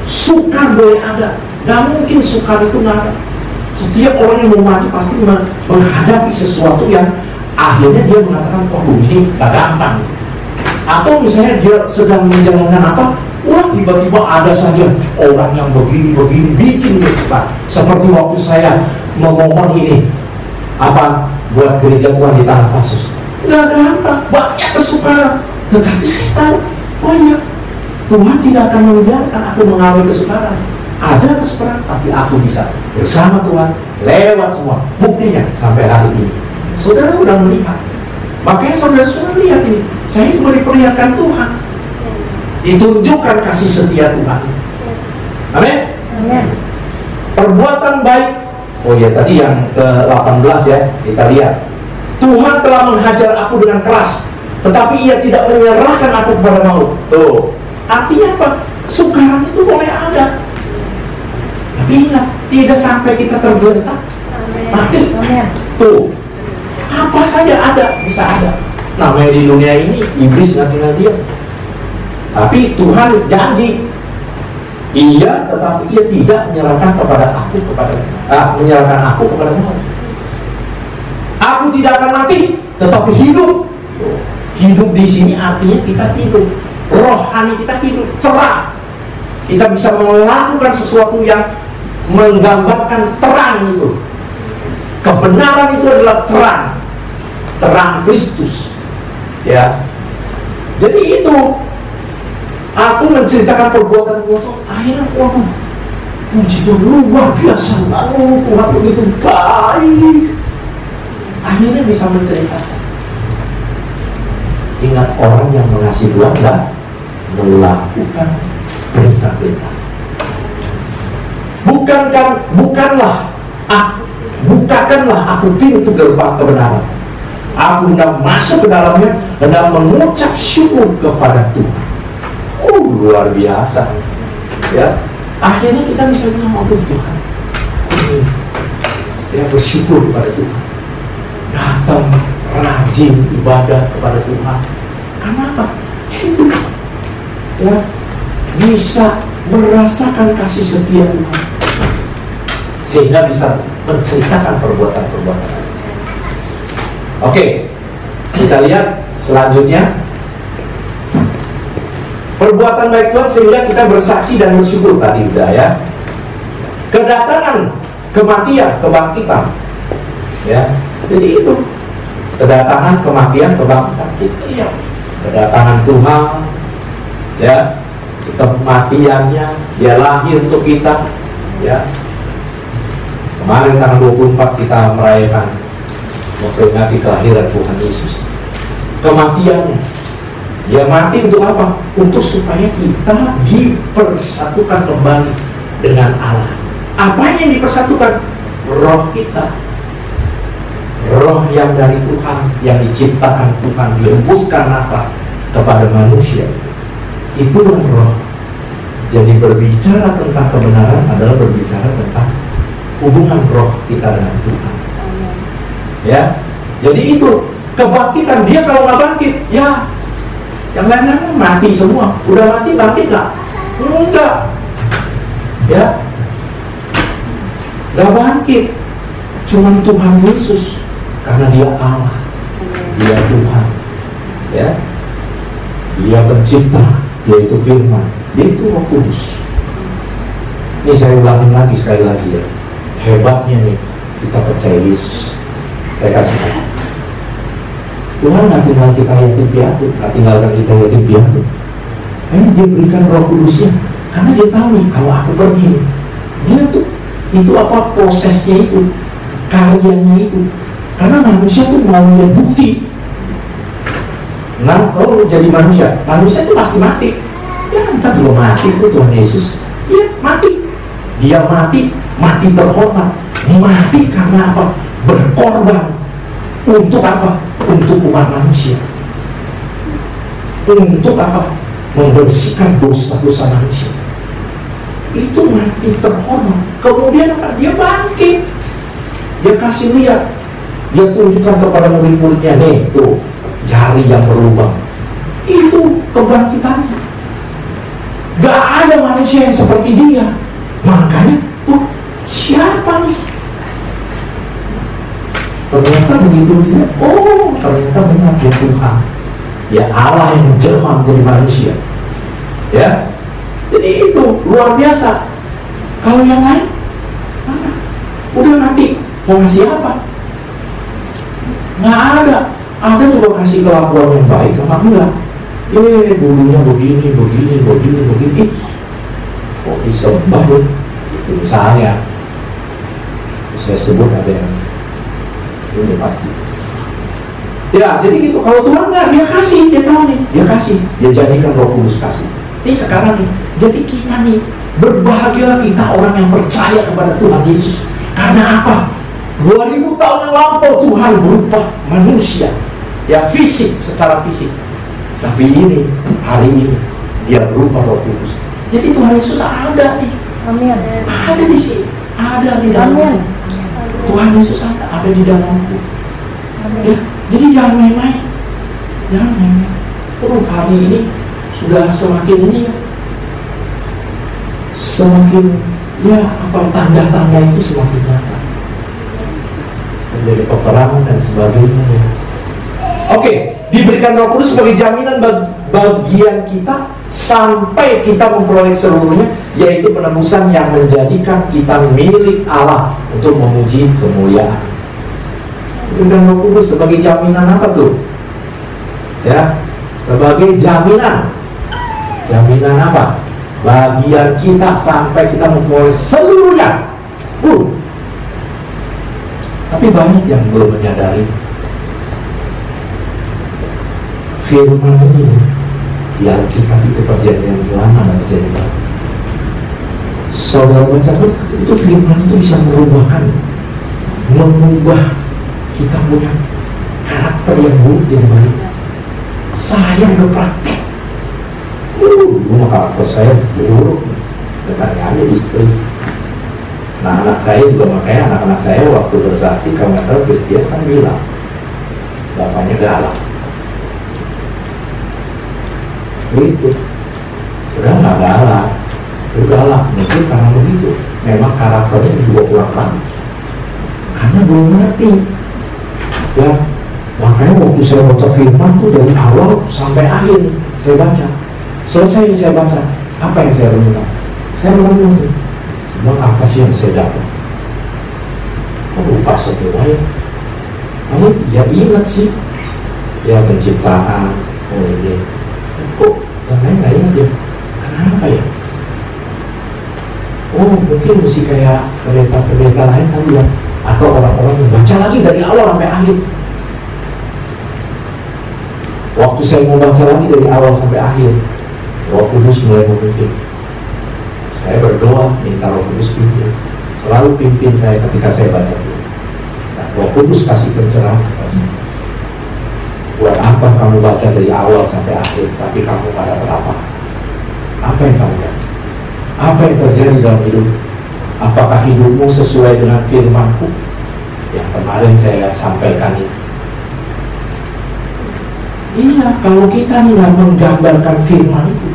Sukar boleh ada, gak mungkin sukar itu nggak ada. Setiap orang yang mau maju pasti menghadapi sesuatu yang akhirnya dia mengatakan, ini gak gampang. Atau misalnya dia sedang menjalankan apa, wah tiba-tiba ada saja orang yang begini bikin dia suka. Seperti waktu saya memohon ini, buat gereja Tuhan di Tanah Vasus. Nggak gampang, banyak kesukaran. Tetapi saya tahu, oh iya, Tuhan tidak akan membiarkan aku mengalami kesukaran. Ada kesukaran, tapi aku bisa bersama Tuhan lewat semua. Buktinya sampai hari ini, saudara udah melihat. Makanya saudara-saudara lihat ini, saya itu diperlihatkan Tuhan, ditunjukkan kasih setia Tuhan. Amin. Perbuatan baik. Oh ya, tadi yang ke-18 ya, kita lihat. Tuhan telah menghajar aku dengan keras, tetapi ia tidak menyerahkan aku kepada maut. Tuh, artinya apa? Sukaran itu boleh ada, tapi ingat, tidak sampai kita tergeletak mati. Tuh, apa saja ada, bisa ada. Namanya di dunia ini, iblis nggak tinggal diam. Tapi Tuhan janji, iya, tetapi ia tidak menyerahkan menyerahkan aku kepada maut. Aku tidak akan mati, tetapi hidup. Hidup di sini artinya kita hidup, rohani kita hidup, cerah. Kita bisa melakukan sesuatu yang menggambarkan terang itu. Kebenaran itu adalah terang, terang Kristus. Ya, jadi itu. Aku menceritakan perbuatan-perbuatan, akhirnya, waduh, puji Tuhan luar biasa, lalu Tuhan begitu baik. Akhirnya bisa menceritakan. Ingat, orang yang mengasihi Tuhan dan melakukan perintah-perintah. Bukakanlah aku pintu gerbang kebenaran. Aku hendak masuk ke dalamnya, hendak mengucap syukur kepada Tuhan. Luar biasa. Ya, akhirnya kita bisa bilang, oh Tuhan, ya, bersyukur kepada Tuhan, datang rajin ibadah kepada Tuhan. Kenapa? Itu ya, bisa merasakan kasih setia Tuhan, sehingga bisa menceritakan perbuatan-perbuatan. Oke, kita lihat selanjutnya. Perbuatan baik Tuhan sehingga kita bersaksi dan bersyukur tadi udah ya. Kedatangan, kematian, kebangkitan. Ya, jadi itu. Kedatangan, kematian, kebangkitan. Kita lihat. Kedatangan Tuhan, ya, kematiannya, Dia lahir untuk kita. Ya. Kemarin tanggal 24 kita merayakan, memperingati kelahiran Tuhan Yesus. Kematiannya, Dia mati untuk apa? Untuk supaya kita dipersatukan kembali dengan Allah. Apa yang dipersatukan? Roh kita. Roh yang dari Tuhan, yang diciptakan Tuhan, dihembuskan nafas kepada manusia. Itulah roh. Jadi berbicara tentang kebenaran adalah berbicara tentang hubungan roh kita dengan Tuhan. Ya, jadi itu kebangkitan. Dia kalau nggak bangkit, ya yang lain-lain mati semua. Udah mati, bangkit nggak? Enggak. Ya, nggak bangkit. Cuman Tuhan Yesus, karena Dia Allah, Dia Tuhan. Ya, Dia pencipta, Dia itu firman, Dia itu Roh Kudus. Ini saya ulangin lagi sekali lagi ya. Hebatnya nih, kita percaya Yesus. Saya kasih tahu, Tuhan nggak tinggal kita yatim piatu, nggak tinggalkan kita yatim piatu. Dia berikan Roh Kudusnya, karena Dia tahu nih, kalau aku pergi, Dia tuh itu apa prosesnya itu, karyanya itu. Karena manusia tuh mau lihat bukti. Nah, jadi manusia itu pasti mati. Ya, entah juga mati itu Tuhan Yesus. Iya, mati. Dia mati terhormat. Mati karena apa? Berkorban. Untuk apa? Untuk umat manusia. Untuk apa? Membersihkan dosa-dosa manusia. Itu mati terhormat. Kemudian apa? Dia bangkit. Dia kasih lihat. Dia tunjukkan kepada murid-muridnya, nih tuh jari yang berlubang. Itu kebangkitannya. Gak ada manusia yang seperti Dia. Makanya, siapa nih? Ternyata begitu dia, ternyata benar Dia Tuhan. Ya Allah yang menjelma menjadi manusia. Ya, jadi itu luar biasa. Kalau yang lain, mana? Udah mati, mau ngasih apa? Nggak ada. Ada coba kasih kelakuan yang baik apa enggak? Dulunya begini. Kok disembah ya? Itu misalnya, saya sebut ada yang ini pasti. Ya, jadi gitu. Kalau Tuhan nggak, dia kasih, dia tahu nih, dia kasih, dia jadikan Roh Kudus kasih. Ini sekarang nih, jadi kita nih, berbahagialah kita orang yang percaya kepada Tuhan Yesus. Karena apa? 2000 tahun yang lampau Tuhan berubah manusia, ya fisik, secara fisik. Tapi ini, hari ini, dia berubah Roh Kudus. Jadi Tuhan Yesus ada nih. Amin. Ada di sini, ada di dalam. Amin. Tuhan Yesus ada di dalamku. Ya, jadi jangan main-main. Jangan main-main. Hari ini sudah semakin ini ya. Semakin ya tanda-tanda itu semakin nyata. Menjadi peperangan dan sebagainya ya. Oke, diberikan Roh Kudus sebagai jaminan bagian kita sampai kita memperoleh seluruhnya, yaitu penebusan yang menjadikan kita milik Allah untuk memuji kemuliaan. Diberikan Roh Kudus sebagai jaminan apa tuh? Ya, sebagai jaminan. Jaminan apa? Bagian kita sampai kita memperoleh seluruhnya. Tapi banyak yang belum menyadari firman ini di Alkitab itu perjanjian lama dan perjanjian baru. Saudara baca itu firman itu bisa mengubah kita punya karakter yang buruk jadi baik. Saya udah praktek. Dulu karakter saya buruk. Bertanya aja istri. Nah, anak saya juga, makanya anak-anak saya waktu bersaksi kalau nggak salah Kristian kan bilang bapaknya galak. Begitu. Udah nggak galak, itu galak. Mungkin karena begitu. Memang karakternya juga kurang bagus. Karena belum ngerti. Ya, makanya waktu saya baca firman tuh dari awal sampai akhir saya baca. Selesai saya baca, apa yang saya renungkan? Saya merenung. Apa sih yang saya dapat? Lupa semua ya. Namun ya ingat sih. Ya penciptaan, ini. Kok yang lain nggak ingat ya? Kenapa ya? Mungkin mesti kayak pendeta-pendeta lain kali ya. Atau orang-orang yang baca lagi dari awal sampai akhir. Waktu saya mau baca lagi dari awal sampai akhir, Roh Kudus mulai memimpin. Saya berdoa minta Roh Kudus pimpin. Selalu pimpin saya ketika saya baca itu. Nah, Roh Kudus kasih pencerahan kepada saya. Buat apa kamu baca dari awal sampai akhir, tapi kamu nggak dapat apa? Apa yang kamu dapat? Apa yang terjadi dalam hidup? Apakah hidupmu sesuai dengan firman-Ku yang kemarin saya sampaikan ini? Iya, kalau kita nih nggak menggambarkan firman itu,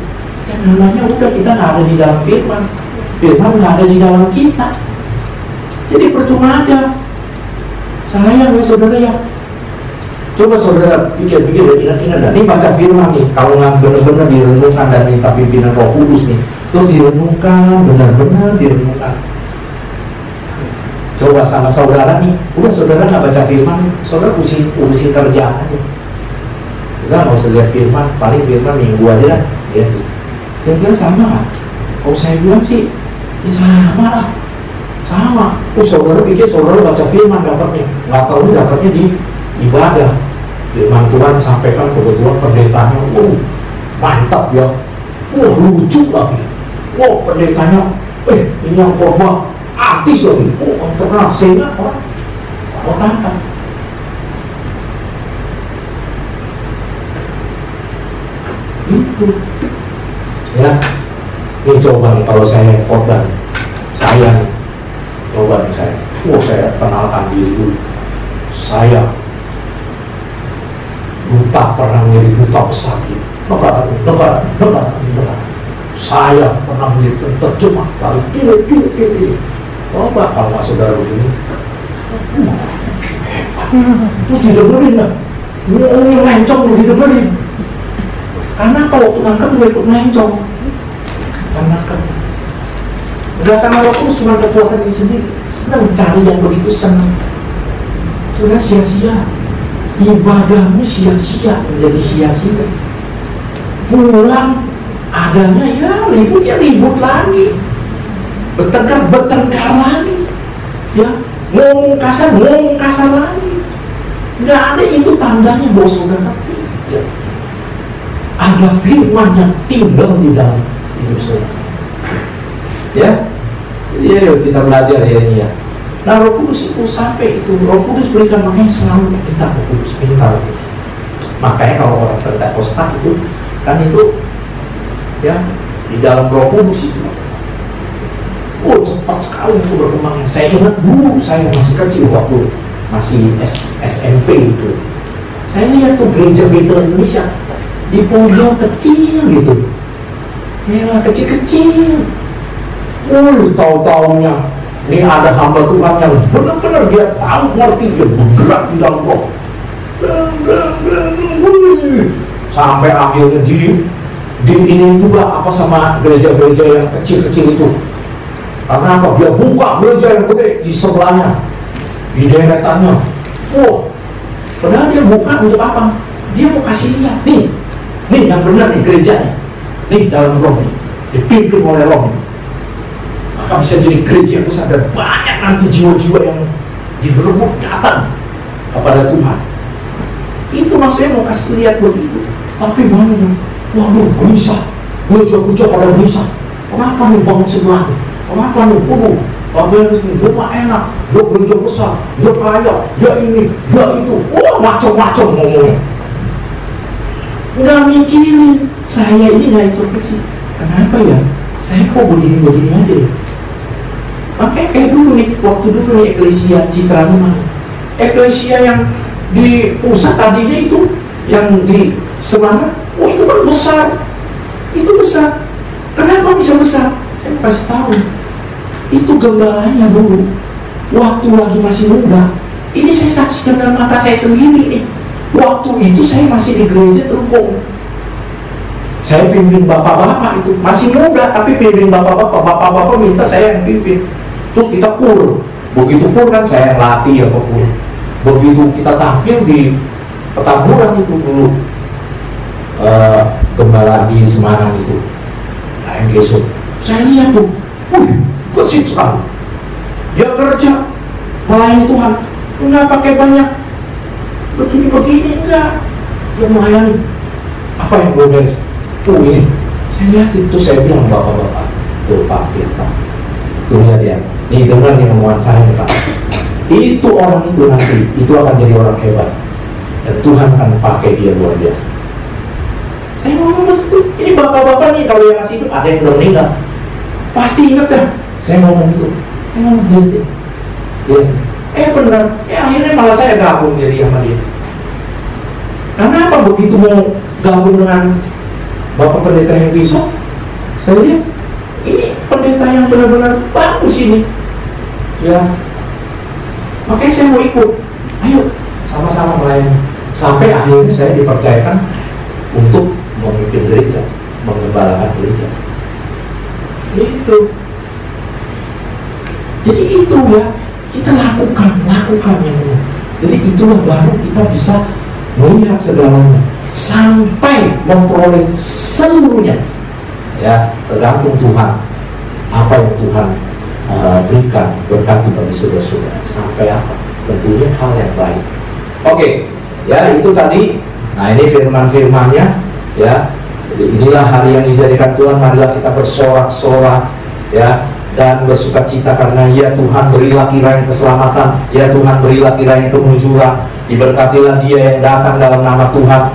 ya namanya udah kita nggak ada di dalam firman. Firman nggak ada di dalam kita. Jadi percuma aja. Sayang ya saudara ya. Coba saudara pikir-pikir dan ingat-ingat. Dan ini baca firman nih, kalau nggak benar-benar direnungkan dan minta pimpinan Roh Kudus nih, terus direnungkan, benar-benar direnungkan. Coba sama saudara nih, udah saudara nggak baca firman, saudara urusin kerjaan aja. Udah nggak usah lihat firman, paling firman minggu aja lah. Ya, kira-kira sama kan? Kalau saya bilang sih, ya sama lah, sama. Saudara pikir saudara baca firman dapatnya, nggak tahu nih dapatnya di ibadah. Firman Tuhan sampaikan kebetulan pendetanya, mantap ya, lucu lagi. Pendetanya, ini yang khotbah artis lagi, terkenal, sehingga orang tangkap. Itu ya, ini coba nih kalau saya khotbah, saya nih, coba nih saya, saya kenalkan diri dulu, saya duta pernah menjadi duta besar di negara. Saya pernah menjadi terjemah dari ini. Coba kalau nggak saudara begini, hebat. Terus didengerin lah, lencong lu didengerin. Karena kalau waktu nangkep gue ikut lencong, karena kan nggak sama Roh Kudus, cuma kekuatan ini sendiri. Senang cari yang begitu senang, sudah sia-sia. ibadahmu sia-sia, menjadi sia-sia. Pulang adanya ya ribut lagi, bertengkar lagi, ya ngomong kasar lagi. Nggak ada itu tandanya bahwa saudara tidak ada firman yang tinggal di dalam hidup saudara. Ya, yuk kita belajar ya ini ya. Nah, Roh Kudus itu sampai itu, Roh Kudus berikan, makanya selalu minta Roh Kudus, minta Roh Kudus. Makanya kalau orang Pentakosta itu kan itu ya di dalam Roh Kudus itu, oh cepat sekali itu berkembangnya. Saya ingat dulu saya masih kecil waktu masih SMP itu, saya lihat tuh gereja Indonesia di pojok kecil gitu, ya kecil-kecil. Tahu-taunya ini ada hamba Tuhan yang benar-benar dia tahu, ngerti, dia bergerak di dalam Roh. Sampai akhirnya di ini juga apa sama gereja-gereja yang kecil-kecil itu. Karena apa? Dia buka gereja yang gede di sebelahnya, di deretannya. Padahal dia buka untuk apa? Dia mau kasih lihat, nih yang benar nih gerejanya, nih dalam Roh nih, dipimpin oleh Roh nih. Maka bisa jadi gereja yang besar dan banyak nanti jiwa-jiwa yang diberebut datang kepada Tuhan. Itu maksudnya mau kasih lihat begitu. Tapi banyak, waduh gelisah, gereja pada gelisah. Kenapa nih bangun sebelah? Kenapa nih? Rumah enak, dia gereja besar, dia kaya, dia ini, dia itu. Macam-macam ngomongnya. Nggak mikirin, saya ini nggak introspeksi. Kenapa ya? Saya kok begini-begini aja ya? Makanya kayak dulu nih, waktu dulu nih Eklesia Citra Lima, Eklesia yang di pusat tadinya itu, yang di Semangat, itu kan besar, itu besar. Kenapa bisa besar? Saya mau kasih tahu, itu gembalanya dulu, waktu lagi masih muda. Ini saya saksikan dengan mata saya sendiri nih. Waktu itu saya masih di gereja Telukong. Saya pimpin bapak-bapak itu, masih muda tapi pimpin bapak-bapak minta saya yang pimpin. Terus kita kur, begitu kur kan saya latih ya kur. Begitu kita tampil di Petamburan itu dulu, gembala di Semarang itu, KM Gesut, saya lihat tuh, kecil sekali. Dia kerja melayani Tuhan, enggak pakai banyak begini-begini, enggak. Dia melayani. Apa yang gue beres? Ini, saya lihat itu, saya bilang bapak-bapak, tuh Pak Firman, tuh lihat ya, nih dengar nih omongan saya nih Pak. Itu orang itu nanti, itu akan jadi orang hebat, dan Tuhan akan pakai dia luar biasa. Saya ngomong begitu, ini bapak-bapak nih kalau yang masih hidup, ada yang udah meninggal, pasti ingat dah. Saya ngomong gitu, saya ngomong dia. Benar, akhirnya malah saya gabung jadi sama dia. Karena apa? Begitu mau gabung dengan Bapak Pendeta Henry Sok, saya lihat ini pendeta yang benar-benar bagus ini, ya. Makanya saya mau ikut, ayo sama-sama melayani. Sampai akhirnya saya dipercayakan untuk memimpin gereja, menggembalakan gereja. Itu. Jadi itu ya, kita lakukan yang ini. Jadi itulah baru kita bisa melihat segalanya sampai memperoleh seluruhnya. Ya, tergantung Tuhan apa yang Tuhan berikan berkati bagi saudara-saudara. Sampai apa? Tentunya hal yang baik. Oke, ya itu tadi. Nah ini firman-firmannya, ya. Jadi inilah hari yang dijadikan Tuhan. Marilah kita bersorak-sorak, ya, dan bersuka cita karena ya Tuhan berilah kiranya keselamatan, ya Tuhan berilah kiranya kemujuran. Diberkatilah dia yang datang dalam nama Tuhan.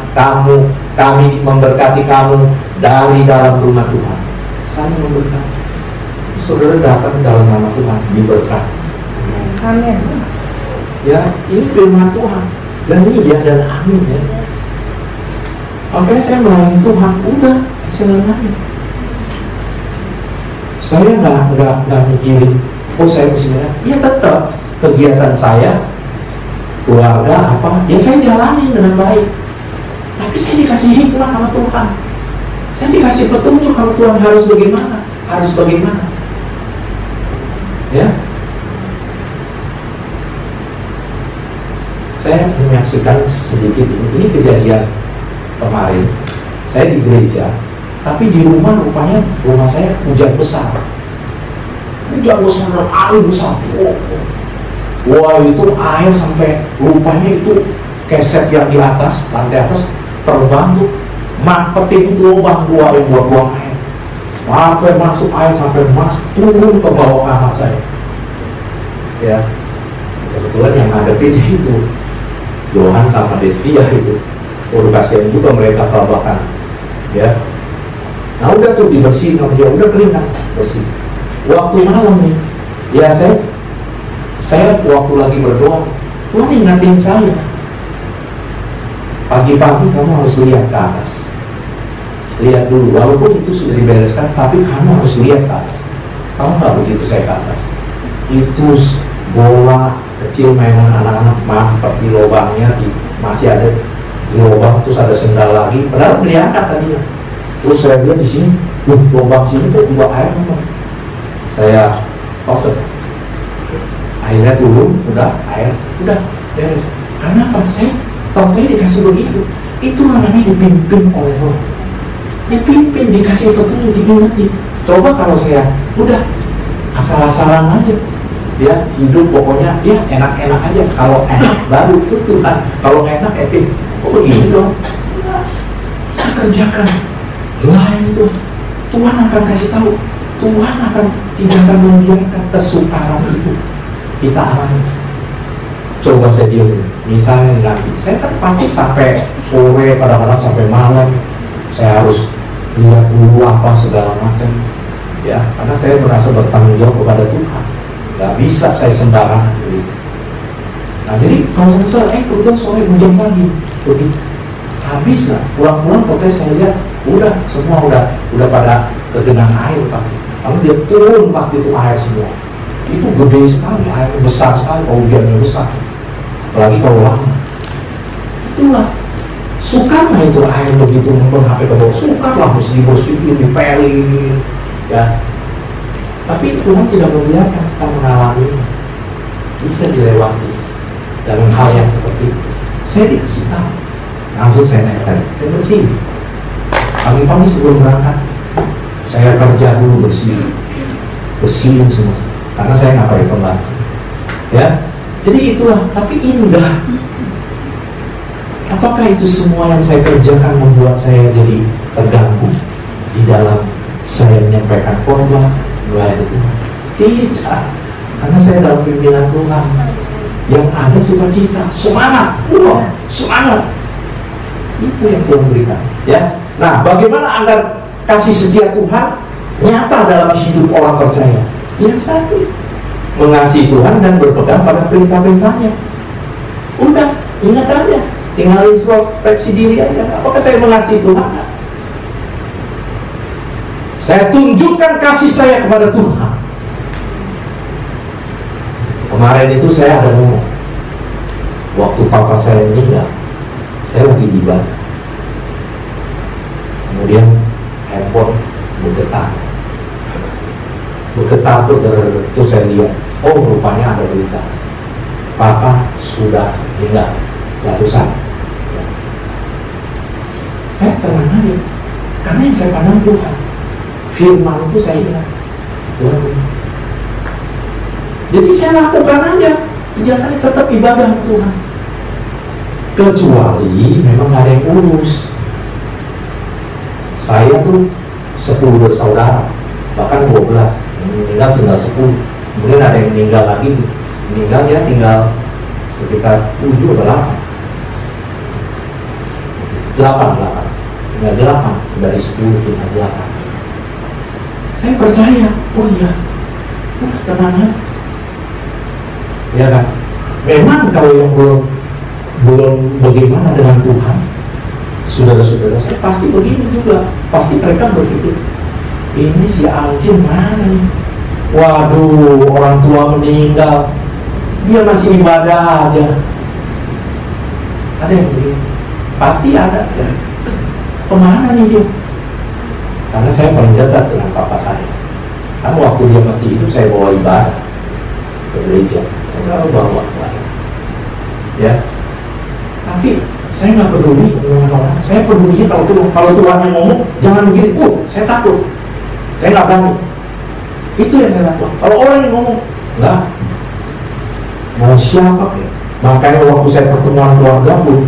Kami memberkati kamu dari dalam rumah Tuhan. Saling memberkati. Saudara datang dalam nama Tuhan, diberkati. Amin. Ya, ini firman Tuhan. Dan iya dan amin ya. Makanya saya melayani Tuhan, udah selesai. Saya nggak mikirin, saya mesti ya tetap kegiatan saya, keluarga apa, ya saya jalani dengan baik. Tapi saya dikasih hikmah sama Tuhan. Saya dikasih petunjuk sama Tuhan harus bagaimana. Ya. Saya punya menyaksikan sedikit ini kejadian kemarin. Saya di gereja, tapi di rumah rupanya rumah saya hujan besar, dan air besar. Wah, itu air sampai rupanya itu keset yang di atas, lantai atas terbang tuh, mampetin itu lubang dua yang buat buang air. Sampai masuk air, sampai turun ke bawah kamar saya. Ya, kebetulan yang ngadepin itu Johan sama Destia itu. Kasihan juga mereka kelabakan. Ya, nah udah tuh dibersihin sama dia, udah kering kan, bersih. Waktu malam nih, ya saya waktu lagi berdoa, Tuhan ingatin saya, pagi-pagi kamu harus lihat ke atas. Lihat dulu, walaupun itu sudah dibereskan, tapi kamu harus lihat ke atas. Tahu nggak begitu saya ke atas? Itu bola kecil mainan anak-anak mampet di lubangnya, masih ada di lubang, terus ada sendal lagi, padahal diangkat tadinya. Terus saya lihat di sini, lubang sini kok juga air memang. Saya otot, airnya turun, udah air, udah beres. Karena apa? Saya tahu-tahu dikasih begitu. Itu namanya dipimpin oleh Allah. Dipimpin, dikasih petunjuk, diingetin. Coba kalau saya udah asal-asalan aja, ya hidup pokoknya ya enak-enak aja. Kalau enak baru itu Tuhan, kalau enak epic. Kok begini dong? Kita kerjakan lain itu, Tuhan akan kasih tahu. Tuhan akan tidak akan membiarkan kesukaran itu kita alami. Coba saya diam, misalnya nanti saya kan pasti sampai sore, kadang-kadang sampai malam. Saya harus lihat dulu apa segala macam, ya, karena saya merasa bertanggung jawab kepada Tuhan. Gak bisa saya sembarangan begitu. Nah jadi kalau misalnya kebetulan sore hujan lagi, begitu habis lah, pulang-pulang total saya lihat udah semua udah pada kegenang air pasti. Lalu dia turun pasti itu air semua. Itu gede sekali, airnya besar sekali, hujannya besar. Apalagi kalau lama. Itulah sukar lah itu air begitu sampai ke bawah, sukar lah, mesti dibersihin, dipelin, ya. Tapi Tuhan tidak membiarkan kita mengalaminya. Bisa dilewati dalam hal yang seperti itu. Saya dikasih tahu, langsung saya naik tadi, saya bersih. Pagi-pagi sebelum berangkat, saya kerja dulu bersihin semua, karena saya nggak pakai pembantu. Ya, jadi itulah. Tapi indah. Apakah itu semua yang saya kerjakan membuat saya jadi terganggu di dalam saya menyampaikan khotbah, melayani Tuhan? Tidak, karena saya dalam pimpinan Tuhan yang ada sukacita, semangat, semangat. Itu yang Tuhan berikan. Ya, nah bagaimana agar kasih setia Tuhan nyata dalam hidup orang percaya? Yang satu, mengasihi Tuhan dan berpegang pada perintah-perintahnya. Udah, ingat aja. Tinggal introspeksi diri aja. Apakah saya mengasihi Tuhan? Saya tunjukkan kasih saya kepada Tuhan. Kemarin itu saya ada ngomong, waktu papa saya meninggal, saya lagi ibadah. Kemudian handphone bergetar tuh saya lihat, oh rupanya ada berita, papa sudah meninggal. Barusan ya. Saya tenang aja, karena yang saya pandang Tuhan, firman itu saya ingat Tuhan. Jadi saya lakukan aja, jangan tetap ibadah ke Tuhan, kecuali memang ada yang urus. Saya tuh 10 bersaudara, bahkan 12, yang meninggal tinggal 10. Kemudian ada yang meninggal lagi, meninggalnya tinggal sekitar 7 atau 8, tinggal 8 dari 10 tinggal 8. Saya percaya, oh iya, udah tenang aja, ya kan? Memang kalau yang belum bagaimana dengan Tuhan, saudara-saudara saya pasti begini juga, pasti mereka berpikir, ini si Alcin mana nih? Waduh, orang tua meninggal, dia masih ibadah aja. Ada yang begini, pasti ada ya. Kemana nih dia? Karena saya paling dekat dengan papa saya. Karena waktu dia masih hidup saya bawa ibadah ke gereja, saya selalu bawa ya. Tapi saya nggak peduli omongan orang. Saya peduli kalau Tuhan yang ngomong, jangan begini. Saya takut. Saya nggak berani. Itu yang saya takut. Kalau orang yang ngomong, nggak. Mau siapa ya? Makanya waktu saya pertemuan keluarga pun,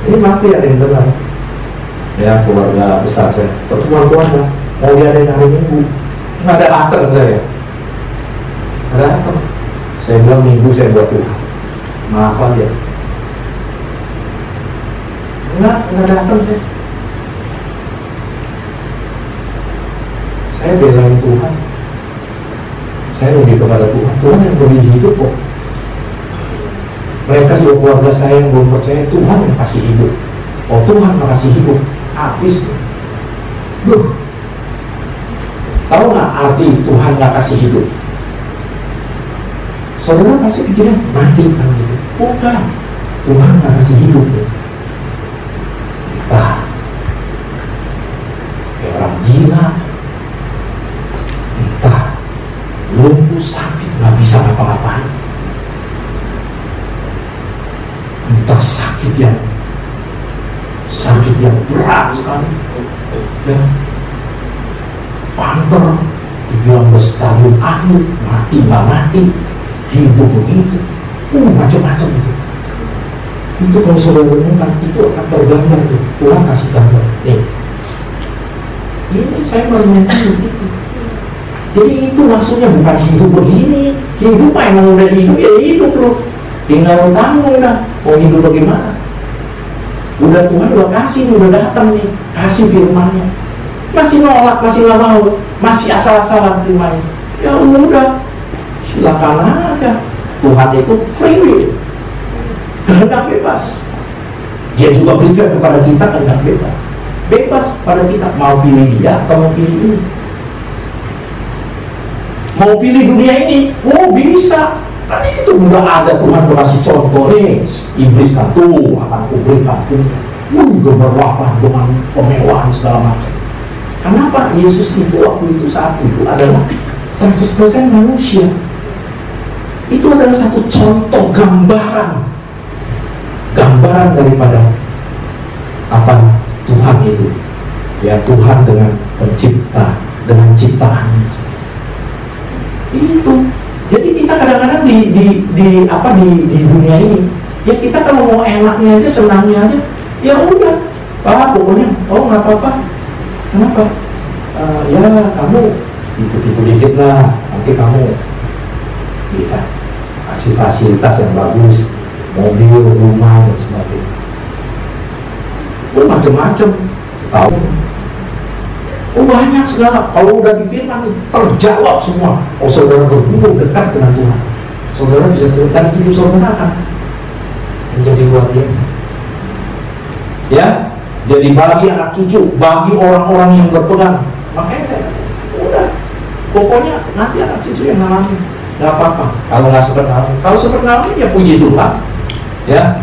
ini pasti ada yang dengar. Ya, keluarga besar saya. Pertemuan keluarga, mau diadain hari Minggu, nggak ada atur saya. Nggak ada atur. Saya bilang Minggu saya buat Tuhan. Maaf aja. Nggak datang saya. Saya belain Tuhan. Saya lebih kepada Tuhan. Tuhan yang beri hidup kok. Mereka juga keluarga saya yang belum percaya Tuhan yang kasih hidup. Oh Tuhan yang kasih hidup. Habis. Tahu nggak arti Tuhan nggak kasih hidup? Saudara pasti pikirnya mati kan gitu. Bukan. Tuhan nggak kasih hidup ya. Entah kayak orang gila, entah lumpuh sakit nggak bisa ngapa-ngapain, entah sakit yang berat sekali, ya kanker, dibilang berstadium akhir, mati nggak mati, hidup begitu, macam-macam gitu. Itu kalau saudara renungkan, itu akan tergambar tuh. Tuhan kasih gambar. Nih, ini saya merenungkan begitu. Jadi itu maksudnya bukan hidup begini. Hidup mah emang udah hidup, ya hidup loh. Tinggal lo tanggung dah, mau hidup bagaimana. Udah Tuhan udah kasih, udah datang nih, kasih firman-Nya. Masih nolak, masih nggak mau, masih asal-asalan terimanya. Ya udah, silakan aja. Tuhan itu free will. Kehendak bebas. Dia juga berikan kepada kita kehendak bebas. Bebas pada kita mau pilih dia atau mau pilih ini. Mau pilih dunia ini, bisa. Kan itu udah ada Tuhan kasih contoh nih. Iblis kan tuh akan kuberikan gemerlaplah dengan kemewahan segala macam. Kenapa Yesus itu waktu itu saat itu adalah 100% manusia. Itu adalah satu contoh gambaran daripada apa Tuhan itu, ya Tuhan dengan pencipta, dengan ciptaannya itu. Jadi kita kadang-kadang di dunia ini, ya kita kalau mau enaknya aja, senangnya aja, ya udah, pokoknya, nggak apa-apa. Kenapa? Ya kamu ikut-ikut dikit lah, nanti kamu ya kasih fasilitas yang bagus, mobil, rumah dan sebagainya. Macam-macam, tahu? Banyak segala. Kalau udah di firman terjawab semua. Saudara bergumul dekat dengan Tuhan. Saudara bisa dan hidup saudara akan menjadi luar biasa. Ya, jadi bagi anak cucu, bagi orang-orang yang berpegang. Makanya saya udah, pokoknya nanti anak cucu yang ngalamin. Gak apa-apa. Kalau nggak sempat ngalamin, kalau sempat ngalamin ya puji Tuhan. Ya.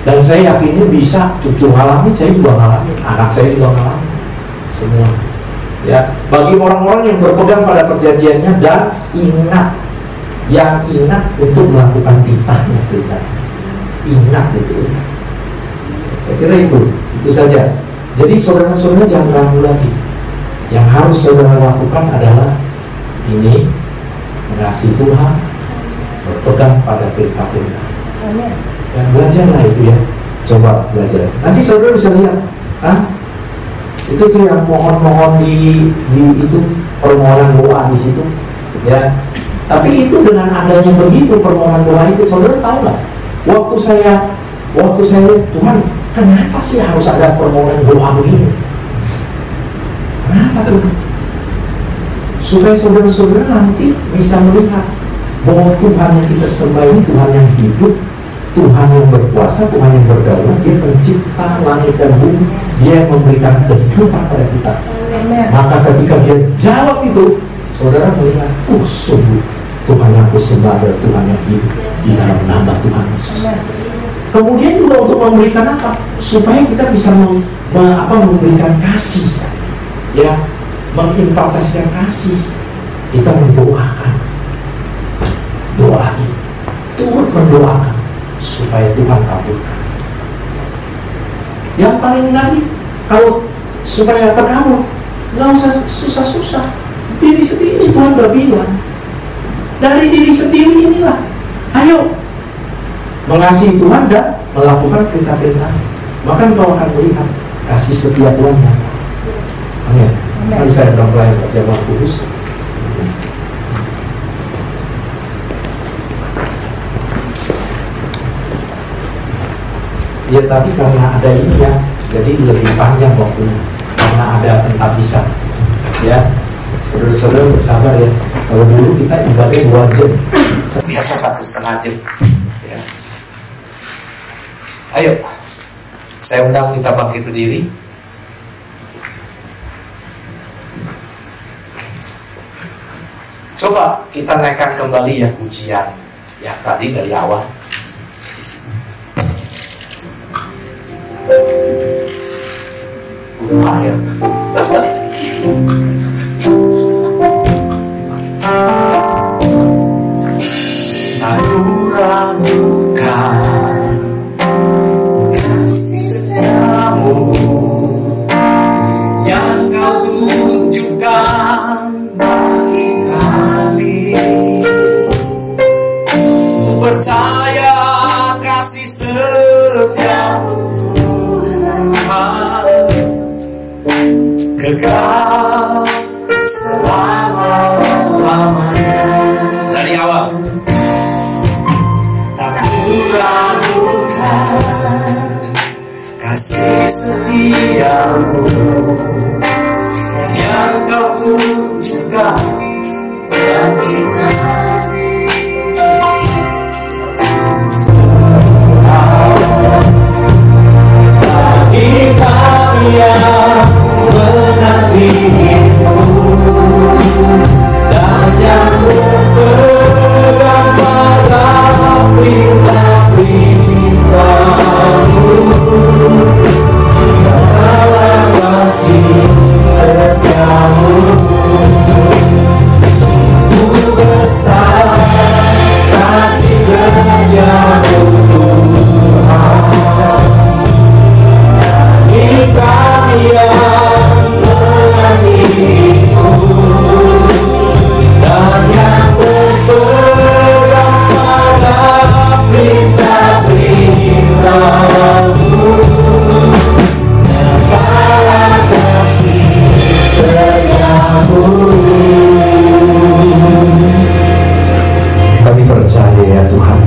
Dan saya yakin ini bisa cucu ngalamin, saya juga ngalamin, anak saya juga ngalamin, semua. Ya, bagi orang-orang yang berpegang pada perjanjiannya dan ingat untuk melakukan titahnya kita. Ingat itu. Saya kira itu saja. Jadi saudara-saudara jangan ragu lagi. Yang harus saudara lakukan adalah ini, mengasihi Tuhan, berpegang pada perintah-perintah. Amin. Ya, belajarlah itu ya, coba belajar. Nanti saudara bisa lihat, itu tuh yang mohon-mohon di itu permohonan doa di situ, ya. Tapi itu dengan adanya begitu permohonan doa itu, saudara tahu nggak? Waktu saya lihat, Tuhan, kenapa sih harus ada permohonan doa begini? Kenapa tuh? Supaya saudara-saudara nanti bisa melihat bahwa Tuhan yang kita sembah ini Tuhan yang hidup, Tuhan yang berkuasa, Tuhan yang berdaulat. Dia pencipta langit dan bumi, Dia yang memberikan kehidupan pada kita. Amen. Maka ketika Dia jawab itu, saudara melihat, sungguh Tuhan yang aku sembah adalah Tuhan yang hidup di dalam nama Tuhan Yesus. Amen. Kemudian juga untuk memberikan apa? Supaya kita bisa memberikan kasih, ya, mengimpartasikan kasih. Kita mendoakan, doain, turut berdoakan supaya Tuhan kabulkan. Yang paling menarik, kalau supaya terkabul, nggak usah susah-susah. Diri sendiri Tuhan berbilang. Dari diri sendiri inilah, ayo mengasihi Tuhan dan melakukan perintah-perintah. Maka engkau akan melihat kasih setia Tuhan nyata. Amin. Mari saya berdoa perjamuan kudus. Ya, tapi karena ada ini ya, jadi lebih panjang waktunya. Karena ada pentabisan. Ya, saudara-saudara bersabar ya. Kalau dulu kita ibadah 2 jam, biasa 1,5 jam. Ya. Ayo, saya undang kita bangkit berdiri. Coba kita naikkan kembali ya pujian yang tadi dari awal. Upaya. Aku ragukan kasih setiamu yang kau tunjukkan bagi kami. Ku percaya kasih setiamu kekal selama-lamanya. Dari awal. Tak kuragukan kasih setiamu yang kau tunjukkan bagi kami. Bagi kami yang mengasihimu dan yang berpegang pada perintah-perintahmu, dalam kasih setiamu sungguh besar kasih setiamu Tuhan. Bagi kami yang mengasihimu dan yang berpegang pada perintah-perintahmu, dalam kasih setiamu. Kami percaya ya Tuhan,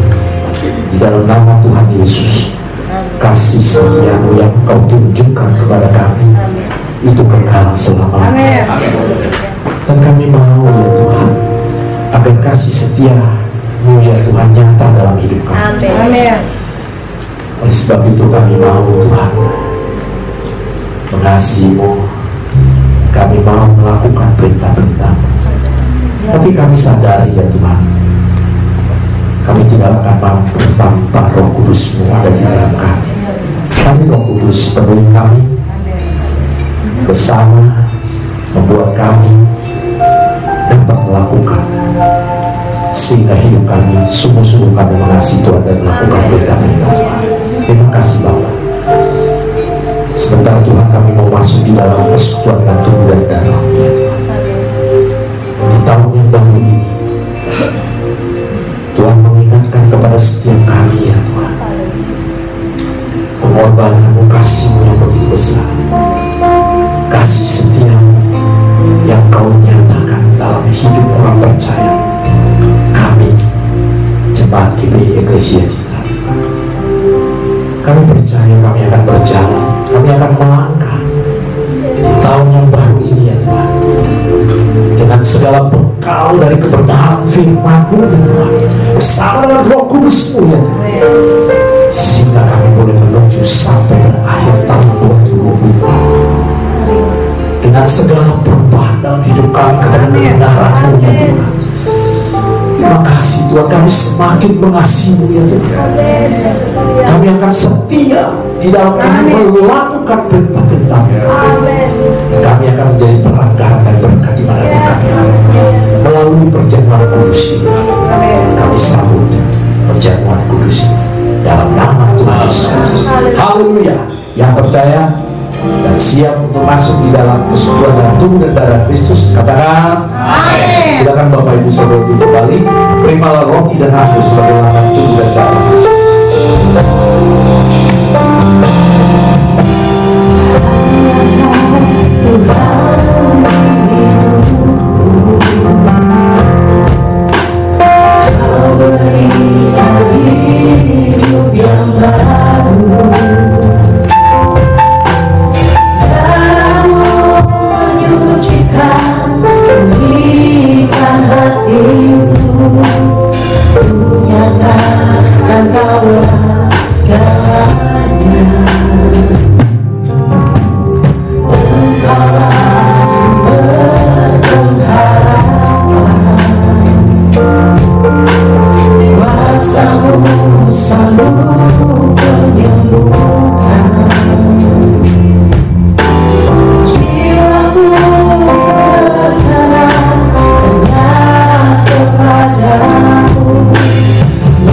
di dalam nama Tuhan Yesus, kasih setiamu yang kau tunjukkan kepada kami itu kekal selama-lamanya. Dan kami mau ya Tuhan, agar kasih setiamu ya Tuhan nyata dalam hidup kami. Amin. Oleh sebab itu kami mau Tuhan mengasihimu, kami mau melakukan perintah-perintah-Mu. Tapi kami sadari ya Tuhan, kami tidak akan mampu tanpa Roh Kudus-Mu ada di dalam kami. Kami Roh Kudus penuhi kami bersama, membuat kami dapat melakukan, sehingga hidup kami sungguh-sungguh kami mengasihi Tuhan dan melakukan perintah-perintah Tuhan. Terima kasih Bapa. Sebentar Tuhan kami mau masuk di dalam persekutuan dengan tubuh dan darah-Mu ya Tuhan. Di tahun yang baru ini Tuhan mengingatkan kepada setiap kami ya Tuhan, pengorbanan-Mu, kasih-Mu yang begitu besar, kasih setiamu yang Kau nyatakan dalam hidup orang percaya kami, jemaat GBI Eklesia Citra. Kami percaya kami akan berjalan, kami akan melangkah di tahun yang baru ini ya Tuhan, dengan segala bekal dari kebenaran firman-Mu ya Tuhan, bersama dengan Roh Kudus-Mu ya Tuhan, sehingga kami boleh menuju sampai berakhir tahun 2024 dengan segala perubahan dalam hidup kami kepada kebenaran-Mu ya Tuhan. Terima kasih Tuhan, kami semakin mengasihi-Mu ya Tuhan. Kami akan setia di dalam melakukan perintah-perintah-Mu. Kami akan menjadi terang dan berkat di mana kami melalui perjamuan kudus ini. Kami sambut perjamuan kudus ini dalam nama Tuhan Yesus. Haleluya. yang percaya dan siap untuk masuk di dalam persekutuan dalam tubuh dan darah Kristus, katakan amin. Silakan Bapak Ibu Saudara itu kembali, terimalah roti dan anggur sebagai lambang tubuh dan darah Kristus. Kau berikan hidup yang baru, pulihkan hatiku, nyatakan kaulah segalanya. Engkaulah sumber pengharapan, kuasa-Mu selalu menyembuhkan. Jiwaku berserah hanya kepadamu,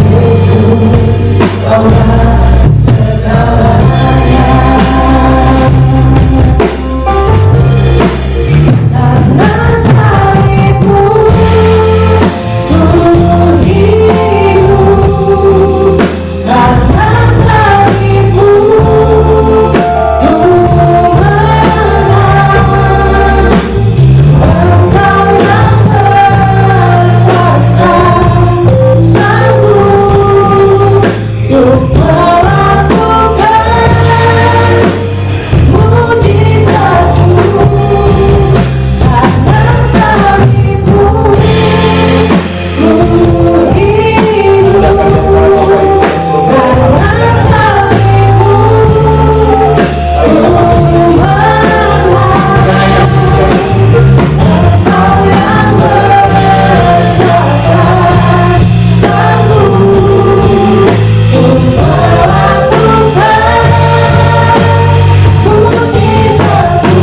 Yesus, Kaulah segalanya. Karena salib-Mu ku hidup, karena salib-Mu ku menang. Engkau yang berkuasa, sanggup untuk melakukan mujizat-Mu. Karena salib-Mu ku hidup, karena salib-Mu ku menang. Engkau yang berkuasa, sanggup untuk melakukan mujizat-Mu.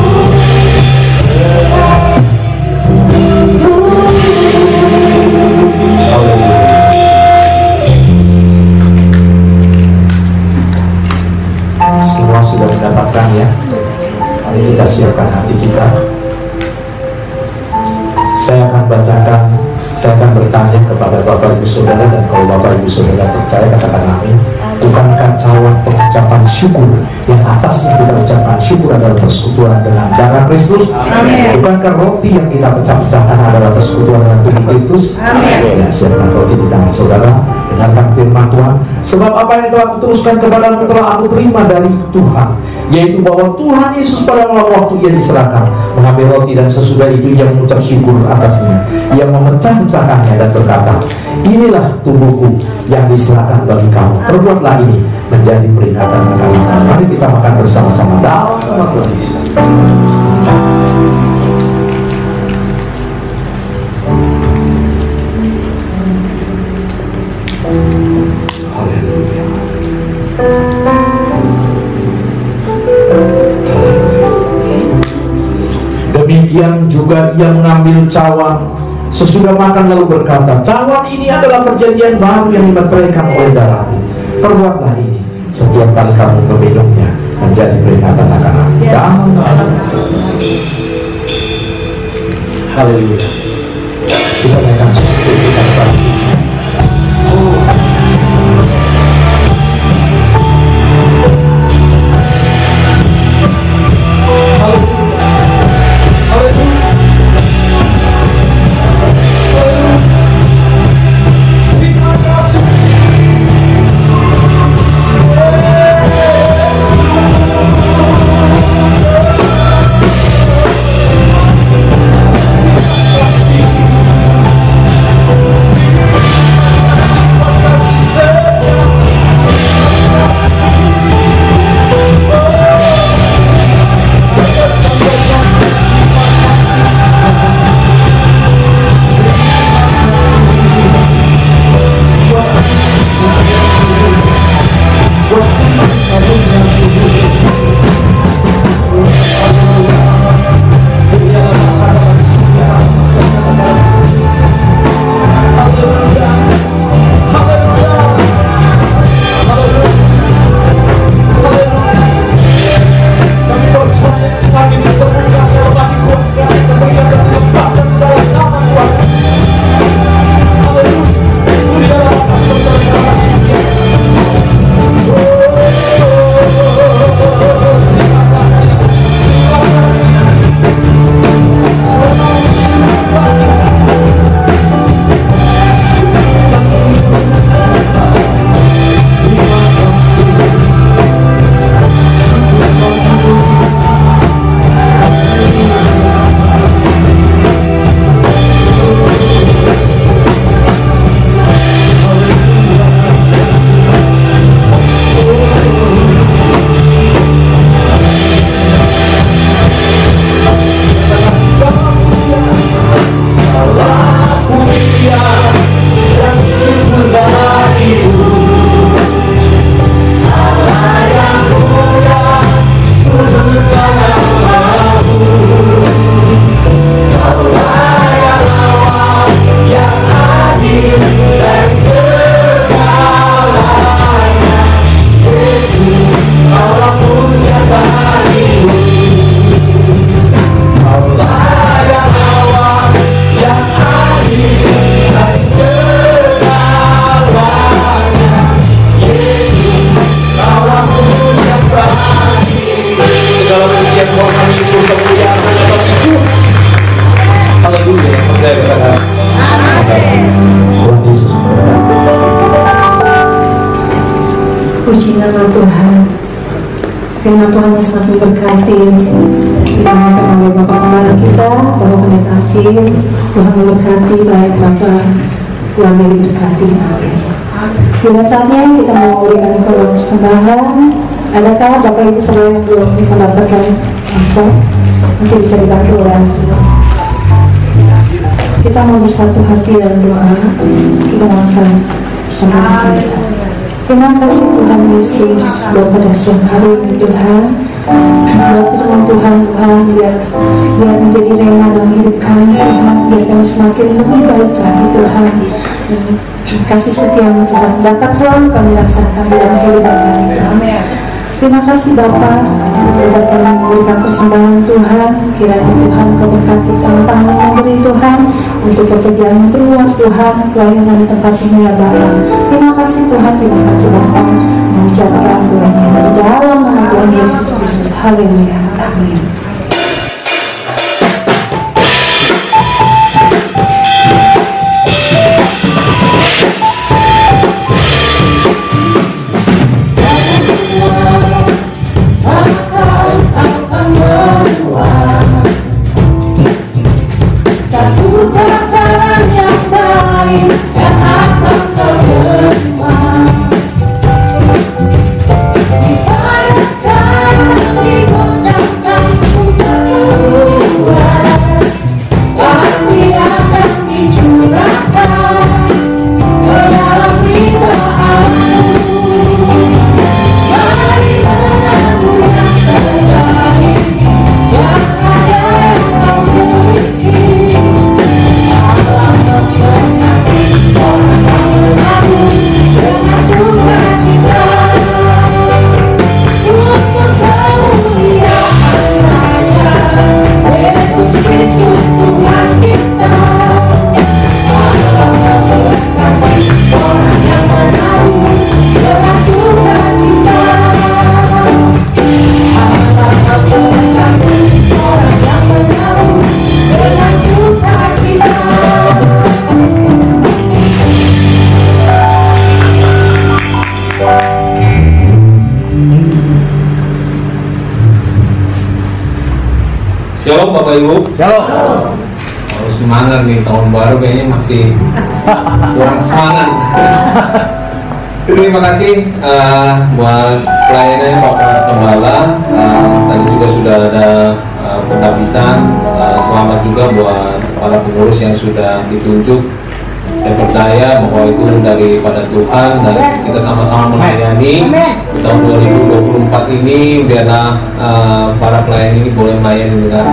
Semua sudah mendapatkan ya. Mari kita siapkan hati kita. Saya akan bacakan, saya akan bertanya kepada Bapak Ibu Saudara, dan kalau Bapak Ibu Saudara percaya katakan amin. Bukankah cawan pengucapan syukur yang atasnya kita ucapkan syukur adalah persekutuan dengan darah Kristus? Amin. Bukankah roti yang kita pecah-pecahkan adalah persekutuan dengan tubuh Kristus? Amin. Ya, siapkan roti di tangan saudara, dengarkan firman Tuhan. Sebab apa yang telah kuteruskan kepadamu telah aku terima dari Tuhan, yaitu bahwa Tuhan Yesus pada malam waktu Ia diserahkan mengambil roti, dan sesudah itu Ia mengucap syukur atasnya. Ia memecah-pecahkannya dan berkata, inilah tubuhku yang diserahkan bagi kamu. Perbuatlah ini menjadi peringatan akan aku. Mari kita makan bersama-sama dalam nama Tuhan Yesus. Haleluya. Demikian juga Ia mengambil cawan sesudah makan lalu berkata, cawan ini adalah perjanjian baru yang dimeteraikan oleh darahku. Perbuatlah ini setiap kali kamu meminumnya menjadi peringatan akan aku. Haleluya. Kita naikkan syukur kita kepada Tuhan. Puji nama Tuhan. Firman Tuhan yang sangat memberkati. Dibawakan oleh Bapak Kepala kita, Bapak Pendeta Acil. Tuhan memberkati, baik Bapak, keluarga diberkati. Amin. Tiba saatnya kita mau memberikan korban persembahan. Adakah Bapak Ibu Saudara yang belum mendapatkan amplop? Mungkin bisa dibantu oleh Asli. Kita mau bersatu hati dalam doa. Kita mohonkan persembahan kita. Terima kasih Tuhan Yesus buat pada siang hari ini Tuhan. Buat firman Tuhan, biar menjadi rema dalam hidup kami Tuhan. Biar kami semakin lebih baik lagi Tuhan. Dan kasih setiamu Tuhan dapat selalu kami rasakan dalam kehidupan kami. Amin. Terima kasih Bapa, sebentar kami memberikan persembahan Tuhan. Kiranya Tuhan Kau berkati tangan-tangan yang memberi Tuhan untuk pekerjaan yang berluas Tuhan, pelayanan di tempat ini ya Bapa. Terima kasih Tuhan, terima kasih Bapa. Mengucapkan doanya di dalam nama Tuhan Yesus Kristus. Haleluya. Amin. Shalom Bapak Ibu. Shalom. Harus semangat nih, tahun baru kayaknya masih kurang semangat. Terima kasih buat pelayanannya Bapak Gembala. Tadi juga sudah ada penghabisan. Selamat juga buat para pengurus yang sudah ditunjuk. Saya percaya bahwa itu daripada Tuhan dan kita sama-sama melayani di tahun 2024 ini. Biarlah para pelayan ini boleh melayani dengan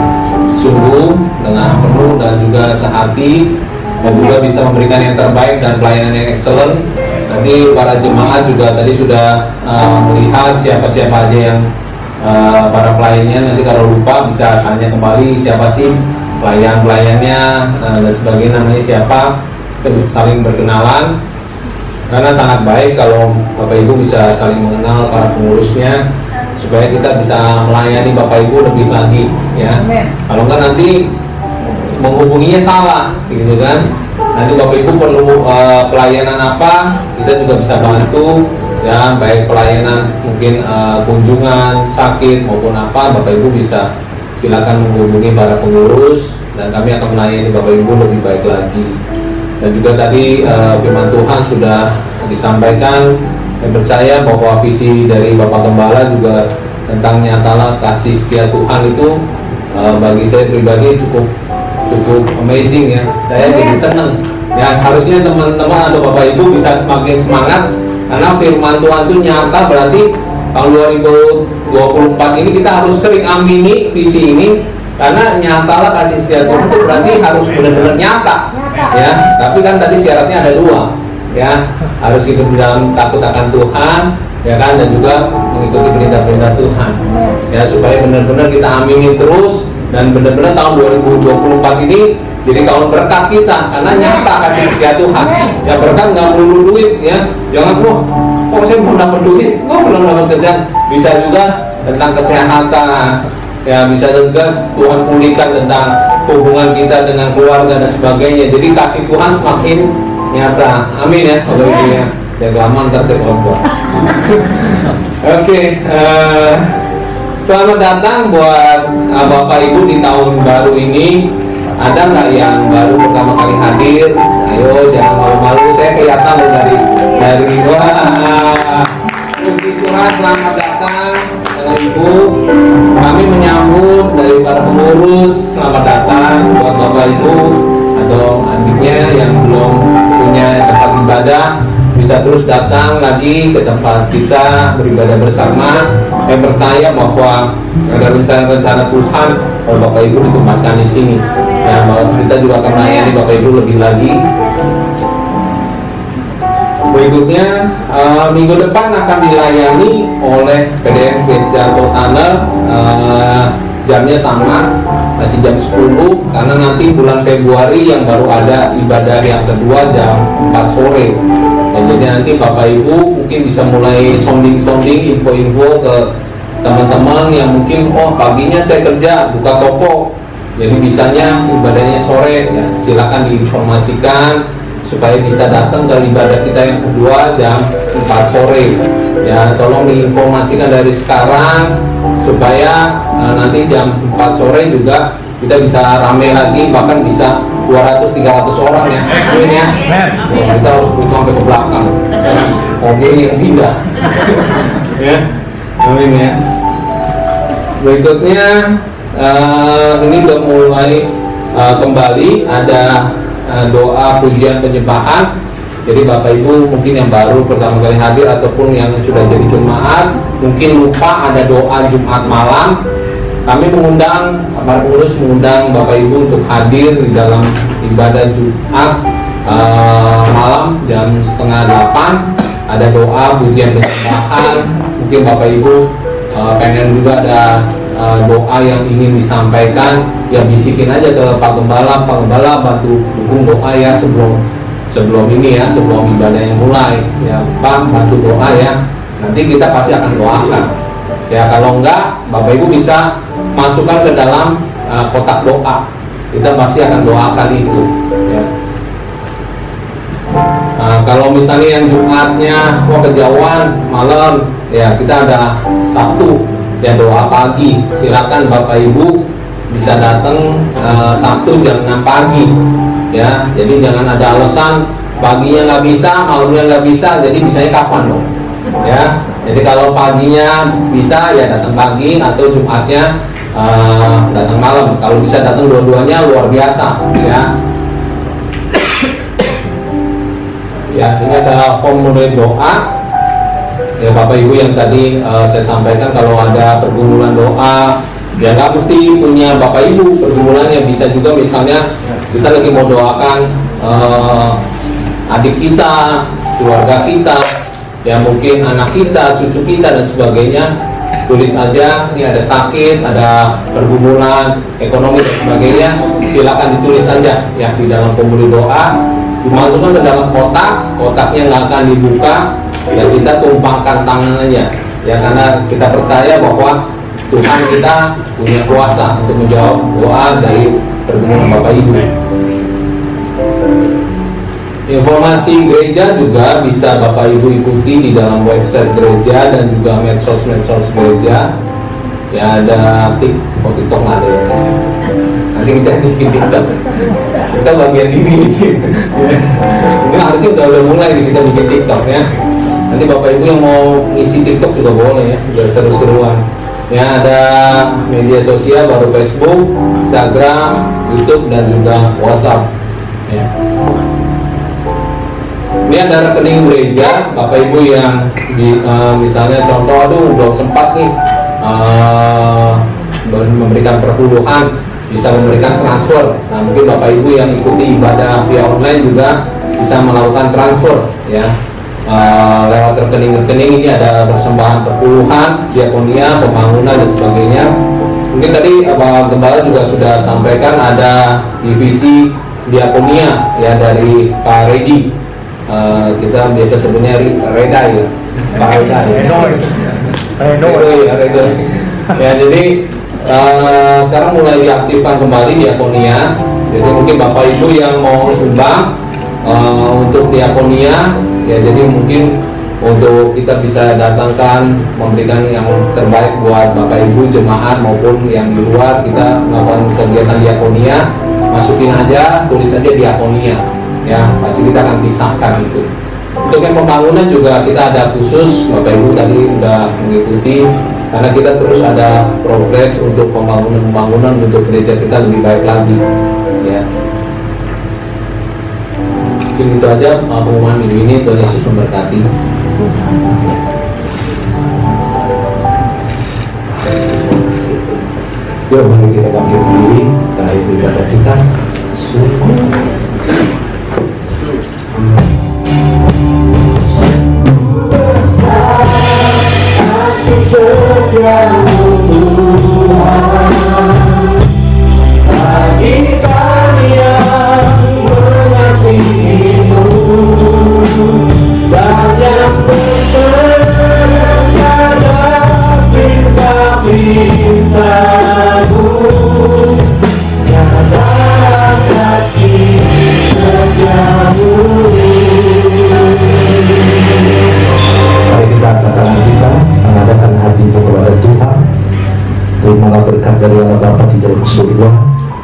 sungguh, dengan penuh dan juga sehati, dan juga bisa memberikan yang terbaik dan pelayanan yang excellent. Tadi para jemaat juga tadi sudah melihat siapa-siapa aja yang para pelayannya. Nanti kalau lupa bisa tanya kembali siapa sih pelayannya dan sebagainya, namanya siapa. Kita bisa saling berkenalan, karena sangat baik kalau Bapak Ibu bisa saling mengenal para pengurusnya, supaya kita bisa melayani Bapak Ibu lebih lagi ya. Kalau enggak nanti menghubunginya salah gitu kan. Nanti Bapak Ibu perlu pelayanan apa, kita juga bisa bantu ya, baik pelayanan mungkin kunjungan, sakit maupun apa, Bapak Ibu bisa silakan menghubungi para pengurus dan kami akan melayani Bapak Ibu lebih baik lagi. Dan juga tadi firman Tuhan sudah disampaikan, dan percaya bahwa visi dari Bapak Gembala juga tentang nyatalah kasih setia Tuhan itu bagi saya pribadi cukup amazing ya. Saya jadi senang ya. Harusnya teman-teman atau Bapak Ibu bisa semakin semangat, karena firman Tuhan itu nyata. Berarti tahun 2024 ini kita harus sering amini visi ini, karena nyatalah kasih setia Tuhan itu berarti harus benar-benar nyata ya. Tapi kan tadi syaratnya ada dua ya, harus hidup dalam takut akan Tuhan ya kan, dan juga mengikuti perintah-perintah Tuhan ya, supaya benar-benar kita aminin terus, dan benar-benar tahun 2024 ini jadi tahun berkat kita, karena nyata kasih setia Tuhan ya. Berkat nggak melulu duit ya, jangan kok saya belum dapat duit, belum dapat kerjaan. Bisa juga tentang kesehatan ya, bisa juga Tuhan pulihkan tentang hubungan kita dengan keluarga dan sebagainya. Jadi kasih Tuhan semakin nyata. Amin ya Bapak Ibu ya. yang lama ntar saya kelompok. Oke, selamat datang buat Bapak Ibu di tahun baru ini. Ada nggak yang baru pertama kali hadir? Ayo jangan malu-malu, saya kelihatan loh dari wah. Puji Tuhan, selamat datang Ibu. Kami menyambut dari para pengurus, selamat datang buat Bapak Ibu atau adiknya yang belum punya tempat ibadah, bisa terus datang lagi ke tempat kita beribadah bersama. Saya percaya bahwa ada rencana-rencana Tuhan kalau Bapak Ibu ditempatkan di sini. Ya, bahwa kita juga akan melayani Bapak Ibu lebih lagi. Berikutnya minggu depan akan dilayani oleh PDN Pesdarto Tunnel. Jamnya sama, masih jam 10, karena nanti bulan Februari yang baru ada ibadah yang kedua jam 4 sore. Dan jadi nanti Bapak Ibu mungkin bisa mulai sounding info-info ke teman-teman yang mungkin paginya saya kerja buka toko, jadi bisanya ibadahnya sore. Ya, silakan diinformasikan supaya bisa datang ke ibadah kita yang kedua jam 4 sore. Ya, tolong diinformasikan dari sekarang supaya nanti jam 4 sore juga kita bisa rame lagi, bahkan bisa 200-300 orang ya. Amin ya. Kita harus butuh sampai ke belakang. Mobil yang pindah. Ya. Amin ya. Berikutnya ini udah mulai kembali ada doa pujian penyembahan. Jadi Bapak Ibu mungkin yang baru pertama kali hadir ataupun yang sudah jadi jemaat mungkin lupa ada doa Jumat malam. Kami mengundang, para pengurus mengundang Bapak Ibu untuk hadir di dalam ibadah Jumat malam jam 7:30. Ada doa pujian penyembahan. Mungkin Bapak Ibu pengen juga ada doa yang ingin disampaikan, ya bisikin aja ke Pak Gembala bantu dukung doa ya sebelum ini ya, sebelum ibadahnya mulai ya Pak, bantu doa ya, nanti kita pasti akan doakan ya. Kalau enggak, Bapak Ibu bisa masukkan ke dalam kotak doa, kita pasti akan doakan itu ya. Kalau misalnya yang Jumatnya kejauhan malam ya, kita ada Sabtu ya doa pagi, silakan Bapak Ibu bisa datang Sabtu jam 6 pagi ya. Jadi jangan ada alasan paginya nggak bisa, malamnya nggak bisa, jadi bisanya kapan dong ya. Jadi kalau paginya bisa ya datang pagi, atau Jumatnya datang malam. Kalau bisa datang dua-duanya luar biasa ya. Ya, ini ada formulir doa ya Bapak Ibu yang tadi saya sampaikan. Kalau ada pergumulan doa ya nggak mesti punya Bapak Ibu pergumulannya, bisa juga misalnya kita lagi mau doakan adik kita, keluarga kita ya, mungkin anak kita, cucu kita dan sebagainya. Tulis aja, ini ada sakit, ada pergumulan ekonomi dan sebagainya, silakan ditulis saja ya di dalam formulir doa, dimasukkan ke dalam kotaknya nggak akan dibuka ya, kita tumpangkan tangan aja ya, karena kita percaya bahwa Tuhan kita punya kuasa untuk menjawab doa dari pergumulan Bapak Ibu. Informasi gereja juga bisa Bapak Ibu ikuti di dalam website gereja dan juga medsos gereja ya. Ada TikTok nggak ada ya, nanti kita bikin TikTok, kita bagian ini ini harusnya udah mulai nih kita bikin TikTok ya. Nanti Bapak Ibu yang mau ngisi TikTok juga boleh ya, biar seru-seruan ya. Ada media sosial baru Facebook, Instagram, YouTube dan juga WhatsApp ya. Ini ada rekening gereja Bapak Ibu yang misalnya contoh, aduh belum sempat nih memberikan perpuluhan, bisa memberikan transfer. Nah mungkin Bapak Ibu yang ikuti ibadah via online juga bisa melakukan transfer ya, lewat rekening-rekening ini. Ada persembahan perpuluhan, diakonia, pembangunan dan sebagainya. Mungkin tadi Pak Gembala juga sudah sampaikan ada divisi diakonia ya dari Pak Redi. Kita biasa sebutnya Reda ya, Pak Reda ya. Redo. Ya, jadi sekarang mulai diaktifkan kembali diakonia. Jadi mungkin Bapak Ibu yang mau sumbang untuk diakonia ya. Jadi mungkin untuk kita bisa datangkan, memberikan yang terbaik buat Bapak Ibu jemaat maupun yang di luar, kita melakukan kegiatan diakonia, masukin aja, tulis aja diakonia, ya pasti kita akan pisahkan itu. Untuk yang pembangunan juga kita ada khusus, Bapak Ibu tadi udah mengikuti, karena kita terus ada progres untuk pembangunan untuk gereja kita lebih baik lagi, ya. Mungkin itu aja pengumuman minggu ini. Tuhan Yesus memberkati. Yuk mari kita bangkit berdiri, kita ikuti ibadah kita. Kasih setiamu Tuhan bagi kami yang mengasihimu dan yang berpegang pada perintah-perintahmu. Nyatakan kasih setiamu. Mari kita angkat tangan kita, mengadakan hatimu kepada Tuhan. Terimalah berkat dari Allah Bapa di dalam surga,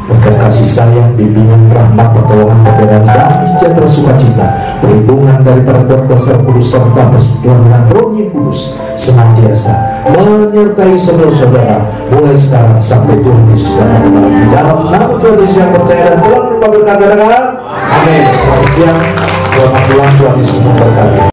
berkat kasih sayang, bimbingan, rahmat, pertolongan, pemberian, damai, sejahtera, sukacita, perlindungan dari para kuasa kudus serta persekutuan dengan Roh yang Kudus senantiasa menyertai saudara-saudara mulai sekarang sampai Tuhan Yesus datang kembali. Di dalam nama Tuhan Yesus yang percaya dan telah berkata dengan amin. Selamat siang, selamat pulang, Tuhan Yesus memberkati.